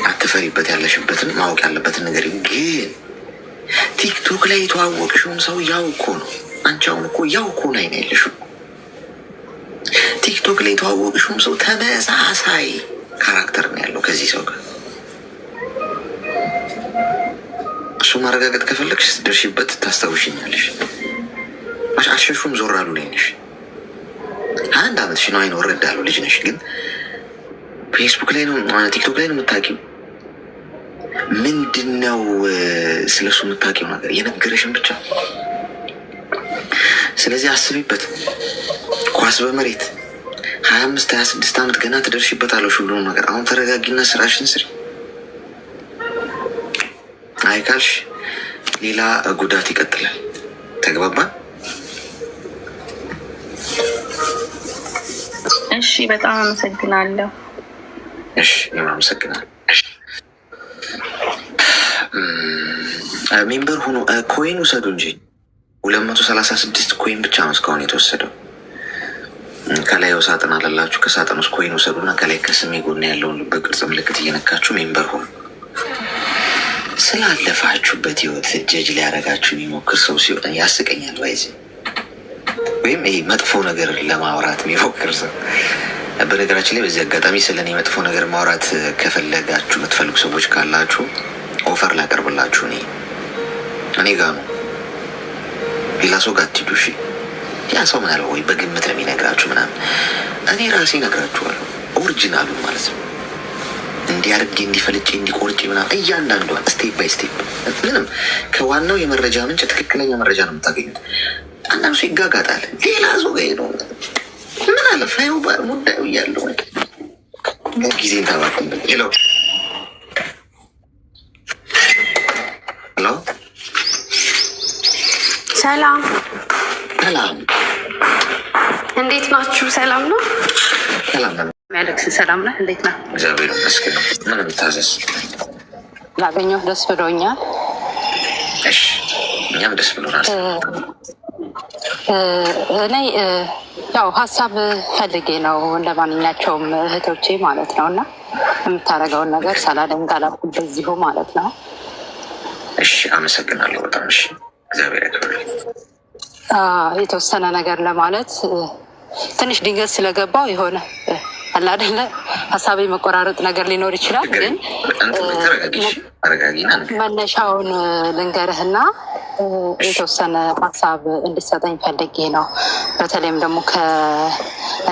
አትፈሪበት። ያለሽበትን ማወቅ ያለበትን ነገር ግን ቲክቶክ ላይ የተዋወቅሽውም ሰው ያው እኮ ነው። አንቺ አሁን እኮ ያው እኮ ላይ ነው ያለሽው። ቲክቶክ ላይ የተዋወቅሽውም ሰው ተመሳሳይ ካራክተር ነው ያለው ከዚህ ሰው ጋር። እሱ ማረጋገጥ ከፈለግሽ ስትደርሺበት ታስታውሽኛለሽ። አሸሹም ዞር አሉ ላይ ነሽ። 1 ዓመትሽ ነው። አይን ወረድ ያለው ልጅ ነሽ። ግን ፌስቡክ ላይ ነው ቲክቶክ ላይ ነው የምታውቂው። ምንድን ነው ስለሱ የምታውቂው ነገር? የነገረሽን ብቻ። ስለዚህ አስቢበት። ኳስ በመሬት 25-26 ዓመት ገና ትደርሺበታለሽ ሁሉንም ነገር። አሁን ተረጋጊና ስራሽን ስሪ። አይካልሽ ሌላ ጉዳት ይቀጥላል። ተግባባን? እሺ፣ በጣም አመሰግናለሁ። እሺ፣ እኔም አመሰግናለሁ። ሜምበር ሁኑ። ኮይን ውሰዱ እንጂ 236 ኮይን ብቻ ነው እስካሁን የተወሰደው። ከላይ ሳጥን አላላችሁ። ከሳጥን ውስጥ ኮይን ውሰዱና ከላይ ከስሜ ጎን ያለውን በቅርጽ ምልክት እየነካችሁ ሜምበር ሁኑ። ስላለፋችሁበት ህይወት ጀጅ ሊያደርጋችሁ የሚሞክር ሰው ሲሆን ያስቀኛል። ባይዜ ወይም ይሄ መጥፎ ነገር ለማውራት የሚሞክር ሰው። በነገራችን ላይ በዚህ አጋጣሚ ስለ እኔ መጥፎ ነገር ማውራት ከፈለጋችሁ የምትፈልጉ ሰዎች ካላችሁ ኦፈር ላቀርብላችሁ። እኔ ጋ ነው፣ ሌላ ሰው ጋር አትሂዱ። እሺ? ያ ሰው ምናልባት ወይ በግምት ነው የሚነግራችሁ ምናምን፣ እኔ ራሴ እነግራችኋለሁ። ኦሪጂናሉ ማለት ነው። እንዲያርጌ እንዲፈልጭ እንዲቆርጭ ምናምን እያንዳንዷን ስቴፕ ባይ ስቴፕ ምንም ከዋናው የመረጃ ምንጭ ትክክለኛ መረጃ ነው የምታገኙት። አንዳንዱ ሰው ይጋጋጣል። ሌላ ሰው ጋር ነው ምን አለ ፋይው ባር ሙዳዩ እያለው ጊዜን ተባክን። ሄሎ ሄሎ፣ ሰላም ሰላም፣ እንዴት ናችሁ? ሰላም ነው። ሰላም አሌክስ ሰላም ነህ? እንዴት ነህ? እግዚአብሔር ይመስገን። ምን የምታዘዝ? ላገኘሁ ደስ ብሎኛል። እሺ እኛም ደስ ብሎናል። እኔ ያው ሀሳብ ፈልጌ ነው እንደ ማንኛቸውም እህቶቼ ማለት ነው። እና የምታደርገውን ነገር ሳላደንቅ አላልኩም በዚሁ ማለት ነው። እሺ አመሰግናለሁ በጣም። እሺ እግዚአብሔር ያክብርልኝ። የተወሰነ ነገር ለማለት ትንሽ ድንገት ስለገባው የሆነ አለ አይደለ ሀሳቤ መቆራረጥ ነገር ሊኖር ይችላል። ግን መነሻውን ልንገርህና የተወሰነ ሀሳብ እንድሰጠኝ ፈልጌ ነው። በተለይም ደግሞ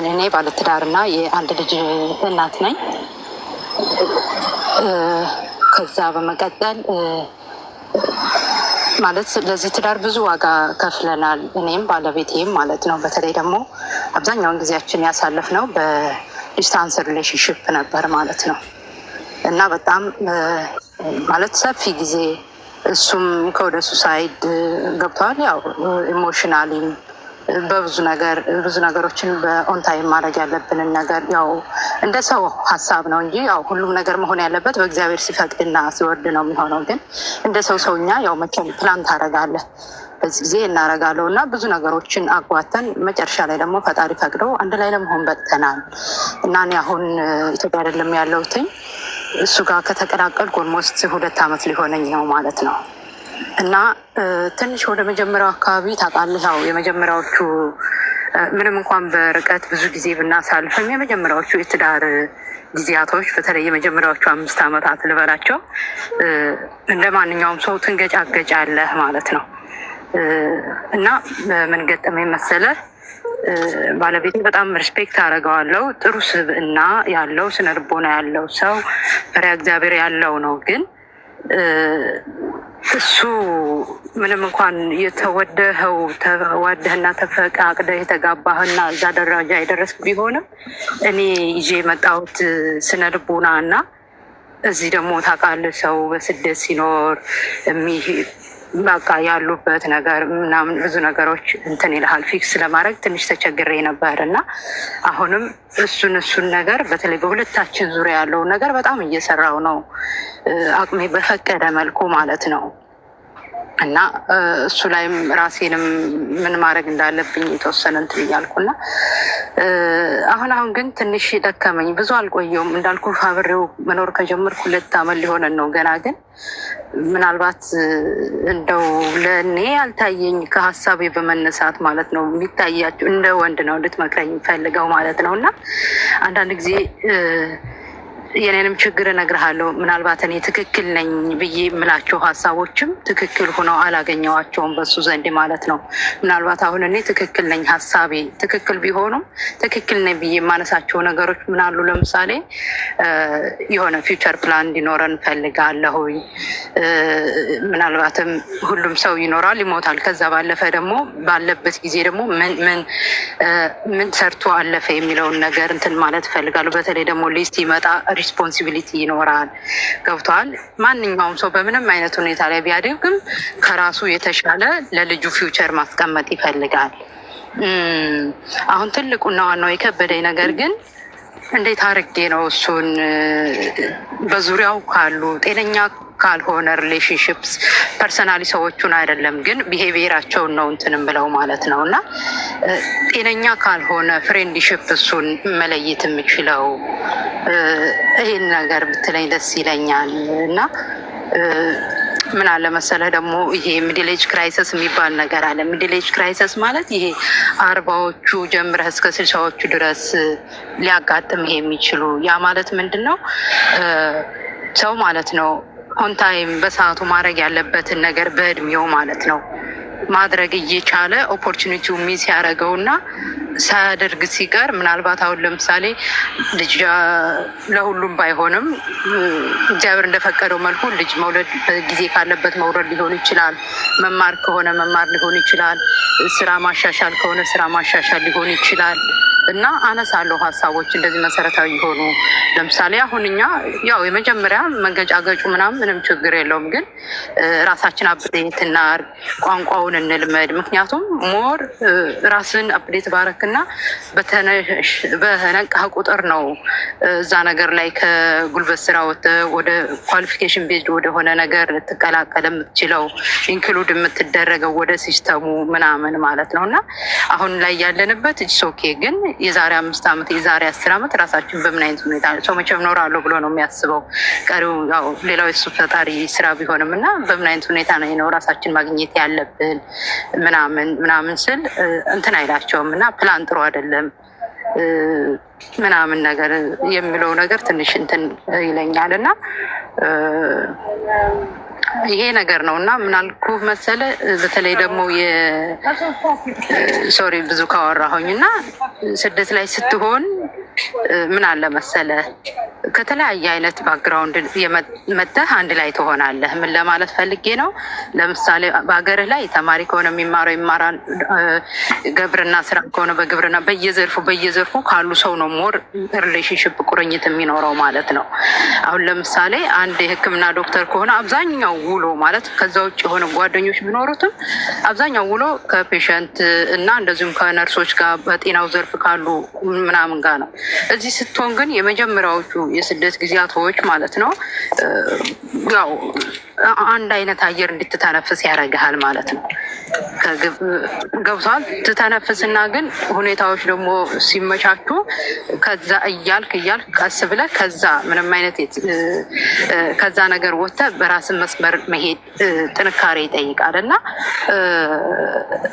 እኔ ባለትዳርና የአንድ ልጅ እናት ነኝ። ከዛ በመቀጠል ማለት ለዚህ ትዳር ብዙ ዋጋ ከፍለናል፣ እኔም ባለቤቴም ማለት ነው። በተለይ ደግሞ አብዛኛውን ጊዜያችን ያሳለፍነው በዲስታንስ ሪሌሽንሽፕ ነበር ማለት ነው እና በጣም ማለት ሰፊ ጊዜ እሱም ከወደ ሱሳይድ ገብተዋል። ያው ኢሞሽናሊም በብዙ ነገሮችን በኦንታይም ማድረግ ያለብንን ነገር ያው እንደ ሰው ሀሳብ ነው እንጂ ያው ሁሉም ነገር መሆን ያለበት በእግዚአብሔር ሲፈቅድና ሲወርድ ነው የሚሆነው። ግን እንደ ሰውኛ ያው መቼም ፕላን ታደርጋለህ፣ በዚህ ጊዜ እናደርጋለሁ እና ብዙ ነገሮችን አጓተን መጨረሻ ላይ ደግሞ ፈጣሪ ፈቅደው አንድ ላይ ለመሆን በቅተናል እና እኔ አሁን ኢትዮጵያ አይደለም ያለሁትኝ እሱ ጋር ከተቀላቀልኩ ኦልሞስት 2 ዓመት ሊሆነኝ ነው ማለት ነው። እና ትንሽ ወደ መጀመሪያው አካባቢ ታውቃለህ፣ ያው የመጀመሪያዎቹ ምንም እንኳን በርቀት ብዙ ጊዜ ብናሳልፍም የመጀመሪያዎቹ የትዳር ጊዜያቶች በተለይ የመጀመሪያዎቹ 5 ዓመታት ልበላቸው እንደ ማንኛውም ሰው ትንገጫገጫለህ ማለት ነው። እና ምን ገጠመኝ መሰለህ፣ ባለቤቴ በጣም ሪስፔክት አደርገዋለሁ። ጥሩ ስብዕና ያለው ስነ ልቦና ያለው ሰው ፈሪሃ እግዚአብሔር ያለው ነው። ግን እሱ ምንም እንኳን የተወደኸው ተዋደህና ተፈቃቅደህ የተጋባህና እዛ ደረጃ የደረስክ ቢሆንም እኔ ይዤ የመጣሁት ስነ ልቦና እና እዚህ ደግሞ ታውቃለህ ሰው በስደት ሲኖር በቃ ያሉበት ነገር ምናምን ብዙ ነገሮች እንትን ይልሃል። ፊክስ ለማድረግ ትንሽ ተቸግሬ ነበር እና አሁንም እሱን ነገር በተለይ በሁለታችን ዙሪያ ያለውን ነገር በጣም እየሰራው ነው፣ አቅሜ በፈቀደ መልኩ ማለት ነው። እና እሱ ላይም ራሴንም ምን ማድረግ እንዳለብኝ የተወሰነ እንትን እያልኩና አሁን ግን ትንሽ ደከመኝ። ብዙ አልቆየውም እንዳልኩ አብሬው መኖር ከጀመርኩ 2 ዓመት ሊሆነን ነው ገና። ግን ምናልባት እንደው ለእኔ ያልታየኝ ከሀሳቤ በመነሳት ማለት ነው የሚታያቸው እንደ ወንድ ነው እንድትመክረኝ የሚፈልገው ማለት ነው። እና አንዳንድ ጊዜ የኔንም ችግር እነግርሃለሁ። ምናልባት እኔ ትክክል ነኝ ብዬ የምላቸው ሀሳቦችም ትክክል ሆነው አላገኘዋቸውም በሱ ዘንድ ማለት ነው። ምናልባት አሁን እኔ ትክክል ነኝ፣ ሀሳቤ ትክክል ቢሆኑም ትክክል ነኝ ብዬ የማነሳቸው ነገሮች ምናሉ፣ ለምሳሌ የሆነ ፊውቸር ፕላን እንዲኖረን እፈልጋለሁ። ምናልባትም ሁሉም ሰው ይኖራል፣ ይሞታል። ከዛ ባለፈ ደግሞ ባለበት ጊዜ ደግሞ ምን ሰርቶ አለፈ የሚለውን ነገር እንትን ማለት እፈልጋለሁ። በተለይ ደግሞ ሊስት ይመጣ ሪስፖንሲቢሊቲ ይኖራል። ገብቷል። ማንኛውም ሰው በምንም አይነት ሁኔታ ላይ ቢያድግም ከራሱ የተሻለ ለልጁ ፊውቸር ማስቀመጥ ይፈልጋል። አሁን ትልቁና ዋናው የከበደኝ ነገር ግን እንዴት አድርጌ ነው እሱን በዙሪያው ካሉ ጤነኛ ካልሆነ ሪሌሽንሽፕስ ፐርሰናሊ ሰዎቹን አይደለም ግን ቢሄቪየራቸውን ነው እንትንም ብለው ማለት ነው። እና ጤነኛ ካልሆነ ፍሬንድሽፕ እሱን መለየት የምችለው ይህን ነገር ብትለኝ ደስ ይለኛል። እና ምን አለ መሰለህ ደግሞ ይሄ ሚድል ኤጅ ክራይሲስ የሚባል ነገር አለ። ሚድል ኤጅ ክራይሲስ ማለት ይሄ 40ዎቹ ጀምረህ እስከ 60ዎቹ ድረስ ሊያጋጥም የሚችሉ ያ ማለት ምንድን ነው? ሰው ማለት ነው ኦንታይም በሰዓቱ ማድረግ ያለበትን ነገር በእድሜው ማለት ነው ማድረግ እየቻለ ኦፖርቹኒቲው ሚስ ያደረገው እና ሳያደርግ ሲቀር ምናልባት አሁን ለምሳሌ ልጅ ለሁሉም ባይሆንም እግዚአብሔር እንደፈቀደው መልኩ ልጅ መውለድ ጊዜ ካለበት መውረድ ሊሆን ይችላል። መማር ከሆነ መማር ሊሆን ይችላል። ስራ ማሻሻል ከሆነ ስራ ማሻሻል ሊሆን ይችላል። እና አነሳለሁ ሀሳቦች እንደዚህ መሰረታዊ የሆኑ ለምሳሌ አሁን እኛ ያው የመጀመሪያ መንገጫገጩ ምናምን ምንም ችግር የለውም፣ ግን ራሳችን አፕዴት እናድርግ፣ ቋንቋውን እንልመድ። ምክንያቱም ሞር ራስን አፕዴት ባረክና በነቃህ ቁጥር ነው እዛ ነገር ላይ ከጉልበት ስራ ወደ ኳሊፊኬሽን ቤዝድ ወደሆነ ነገር ልትቀላቀል የምትችለው ኢንክሉድ የምትደረገው ወደ ሲስተሙ ምናምን ማለት ነው። እና አሁን ላይ ያለንበት ኦኬ ግን የዛሬ 5 ዓመት የዛሬ 10 ዓመት ራሳችን በምን አይነት ሁኔታ ሰው መቼም እኖራለሁ ብሎ ነው የሚያስበው። ቀሪው ያው ሌላው የሱ ፈጣሪ ስራ ቢሆንም እና በምን አይነት ሁኔታ ነው ራሳችን ማግኘት ያለብን ምናምን ስል እንትን አይላቸውም እና ፕላን ጥሩ አይደለም ምናምን ነገር የሚለው ነገር ትንሽ እንትን ይለኛል እና ይሄ ነገር ነው እና ምናልኩ መሰለ በተለይ ደግሞ ሶሪ ብዙ ካወራሁኝ እና ስደት ላይ ስትሆን ምን አለ መሰለ ከተለያየ አይነት ባክግራውንድ መጥተህ አንድ ላይ ትሆናለህ። ምን ለማለት ፈልጌ ነው? ለምሳሌ በሀገርህ ላይ ተማሪ ከሆነ የሚማረው ይማራል። ግብርና ስራ ከሆነ በግብርና በየዘርፉ ካሉ ሰው ነው ሞር ሪሌሽንሽፕ ቁርኝት የሚኖረው ማለት ነው። አሁን ለምሳሌ አንድ የሕክምና ዶክተር ከሆነ አብዛኛው ውሎ ማለት ከዛ ውጭ የሆነ ጓደኞች ቢኖሩትም አብዛኛው ውሎ ከፔሸንት እና እንደዚሁም ከነርሶች ጋር በጤናው ዘርፍ ካሉ ምናምን ጋር ነው። እዚህ ስትሆን ግን የመጀመሪያዎቹ የስደት ጊዜያቶች ማለት ነው ያው አንድ አይነት አየር እንድትተነፍስ ያደርግሃል ማለት ነው። ገብቷል። ትተነፍስና ግን ሁኔታዎች ደግሞ ሲመቻቹ ከዛ እያልክ ቀስ ብለህ ከዛ ምንም አይነት ከዛ ነገር ወጥተህ በራስን መስመር መሄድ ጥንካሬ ይጠይቃል እና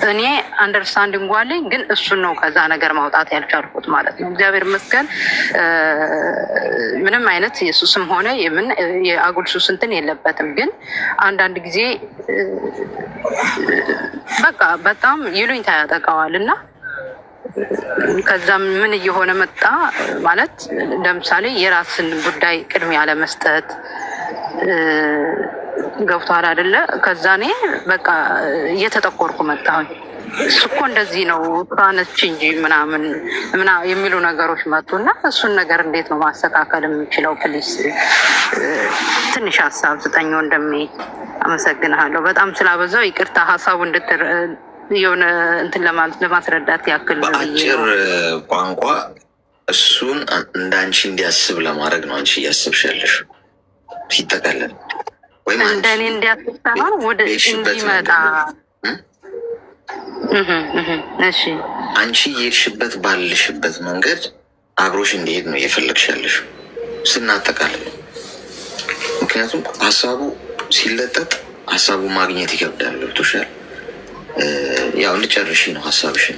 እኔ አንደርስታንዲንግ አለኝ፣ ግን እሱን ነው ከዛ ነገር ማውጣት ያልቻልኩት ማለት ነው። እግዚአብሔር ይመስገን ምንም አይነት የሱስም ሆነ የአጉል ሱስ እንትን የለበትም። ግን አንዳንድ ጊዜ በቃ በጣም ይሉኝታ ያጠቃዋል እና ከዛም ምን እየሆነ መጣ ማለት ለምሳሌ የራስን ጉዳይ ቅድሚያ ለመስጠት ገብቷል አይደለ? ከዛ እኔ በቃ እየተጠቆርኩ መጣሁኝ። እሱ እኮ እንደዚህ ነው ራነች እንጂ ምናምን የሚሉ ነገሮች መጡ እና እሱን ነገር እንዴት ነው ማስተካከል የምችለው? ፕሊስ ትንሽ ሀሳብ ስጠኝ ወንድሜ። አመሰግንሃለሁ። በጣም ስላበዛው ይቅርታ። ሀሳቡ የሆነ እንትን ለማስረዳት ያክል በአጭር ቋንቋ እሱን እንዳንቺ እንዲያስብ ለማድረግ ነው አንቺ እያስብሻለሽ ሲጠቀለል ወይም እንደኔ እንዲያስብ ሳይሆን ወደ እንዲመጣ እሺ አንቺ የሄድሽበት ባልሽበት መንገድ አብሮሽ እንዲሄድ ነው እየፈለግሻለሽ ስናጠቃልል። ምክንያቱም ሀሳቡ ሲለጠጥ ሀሳቡ ማግኘት ይከብዳል። ገብቶሻል? ያው እንድጨርሺ ነው ሀሳብሽን።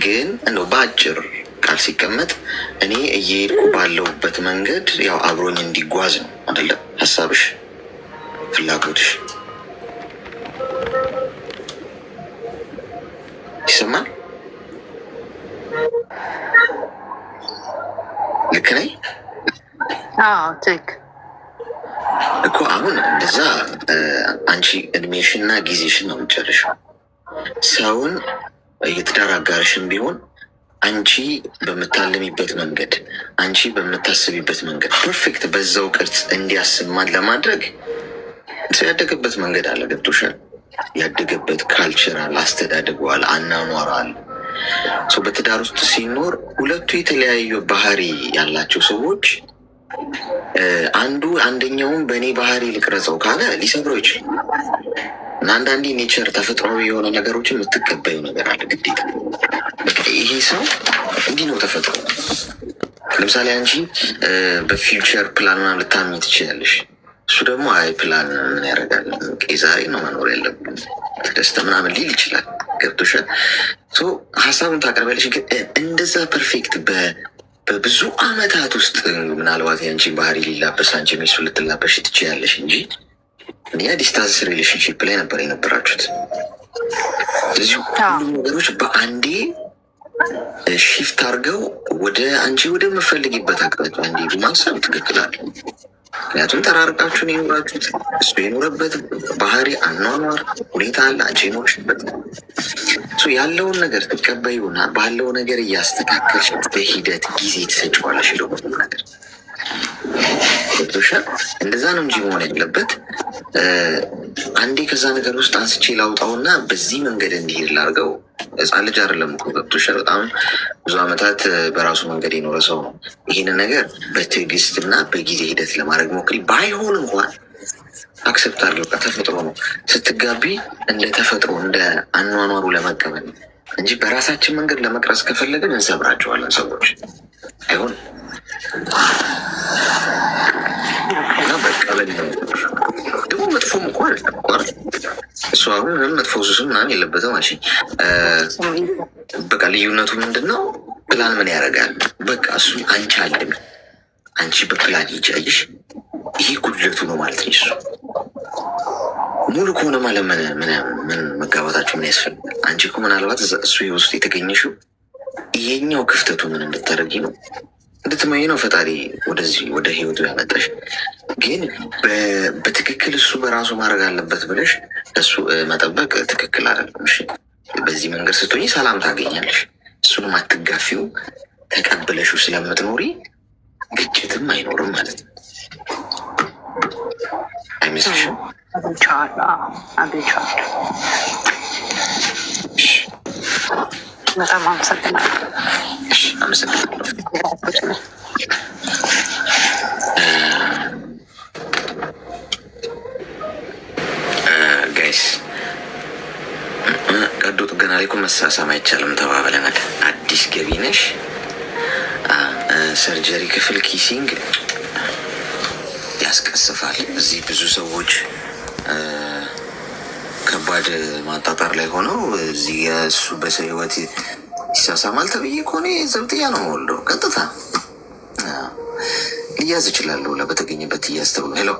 ግን እንደው በአጭር ቃል ሲቀመጥ እኔ እየሄድኩ ባለሁበት መንገድ ያው አብሮኝ እንዲጓዝ ነው አይደለም ሀሳብሽ፣ ፍላጎትሽ? ይሰማል? ልክ ነኝ? አዎ ትክክል እኮ። አሁን እንደዛ አንቺ እድሜሽና ጊዜሽን ነው የምትጨርሽው። ሰውን የትዳር አጋርሽን ቢሆን አንቺ በምታለሚበት መንገድ፣ አንቺ በምታስቢበት መንገድ ፐርፌክት በዛው ቅርጽ እንዲያስማን ለማድረግ ሰው ያደገበት መንገድ አለ። ገብቶሻል? ያደገበት ካልቸር አለ፣ አስተዳደጉ አለ፣ አናኗር አለ። ሰው በትዳር ውስጥ ሲኖር ሁለቱ የተለያዩ ባህሪ ያላቸው ሰዎች አንደኛውን በእኔ ባህሪ ልቅረጸው ካለ ሊሰብረው ይችላል። እና አንዳንዴ ኔቸር ተፈጥሯዊ የሆነ ነገሮችን የምትቀበዩ ነገር አለ ግዴታ። ይሄ ሰው እንዲህ ነው ተፈጥሮ። ለምሳሌ አንቺ በፊውቸር ፕላን ምናምን ልታምኝ ትችላለሽ። እሱ ደግሞ አይ ፕላን ምን ያደርጋል ዛሬ ነው መኖር ያለብን ደስተ ምናምን ሊል ይችላል። ገብቶሻል? ሀሳቡን ታቀርቢያለሽ። ግን እንደዛ ፐርፌክት በብዙ አመታት ውስጥ ምናልባት የአንቺ ባህሪ ሊላበስ አንቺ ሚሱ ልትላበሽ ትችያለሽ እንጂ ያ ዲስታንስ ሪሌሽንሽፕ ላይ ነበር የነበራችሁት። ስለዚህ ሁሉም ነገሮች በአንዴ ሺፍት አድርገው ወደ አንቺ ወደምፈልጊበት አቅጣጫ እንዲሄዱ ማሰብ ትክክል አለ። ምክንያቱም ተራርቃችሁን የኖራችሁት እሱ የኖረበት ባህሪ፣ አኗኗር ሁኔታ አለ፣ አንቺ የኖርሽበት ያለውን ነገር ትቀበዩና ባለው ነገር እያስተካከልሽ በሂደት ጊዜ ትሰጪዋለሽ። ለሁሉም ነገር ገብቶሻል? እንደዛ ነው እንጂ መሆን ያለበት አንዴ ከዛ ነገር ውስጥ አንስቼ ላውጣውና በዚህ መንገድ እንዲሄድ ላርገው። ህፃን ልጅ አይደለም እኮ ገብቶሻል? በጣም ብዙ ዓመታት በራሱ መንገድ የኖረ ሰው ነው። ይህንን ነገር በትዕግስት እና በጊዜ ሂደት ለማድረግ ሞክሪ። ባይሆን እንኳን አክሰፕት አድርገው። ተፈጥሮ ነው። ስትጋቢ እንደ ተፈጥሮ እንደ አኗኗሩ ለመቀበል ነው እንጂ በራሳችን መንገድ ለመቅረጽ ከፈለግን እንሰብራቸዋለን ሰዎች። አይሆን እና መቀበል ነው። ደግሞ መጥፎም እኮ አይደለም እኮ እሱ አሁን መጥፎ ሱስ ምናምን የለበትም። አልሽ በቃ ልዩነቱ ምንድን ነው? ፕላን ምን ያደርጋል? በቃ እሱ አንቺ አለም አንቺ በፕላን ይጃይሽ ይሄ ጉድለቱ ነው ማለት ነው። እሱ ሙሉ ከሆነ ማለት ምን መጋባታችሁ ምን ያስፈልጋል? አንቺ እኮ ምናልባት እሱ ውስጥ የተገኘሽው ይሄኛው ክፍተቱ ምን እንድታደርጊ ነው እንድትመኝ ነው ፈጣሪ ወደዚህ ወደ ህይወቱ ያመጣሽ። ግን በትክክል እሱ በራሱ ማድረግ አለበት ብለሽ እሱ መጠበቅ ትክክል አይደለም። እሺ፣ በዚህ መንገድ ስትሆኝ ሰላም ታገኛለሽ። እሱንም አትጋፊው፣ ተቀብለሽው ስለምትኖሪ ግጭትም አይኖርም ማለት ነው። አይመስልሽም? በጣም አመሰግናለሁ። ጋይስ ቀዶ ጥገና ላይ እኮ መሳሳም አይቻልም ተባብለናል። አዲስ ገቢ ነሽ። ሰርጀሪ ክፍል ኪሲንግ ያስቀስፋል። እዚህ ብዙ ሰዎች ከባድ ማጣጣር ላይ ሆነው እዚህ የእሱ በሰው ህይወት ይሳሳማል ተብዬ ከሆነ ዘብጥያ ነው ወልደው ቀጥታ ሊያዝ ይችላለሁ። በተገኘበት እያስተውሉ ሄሎ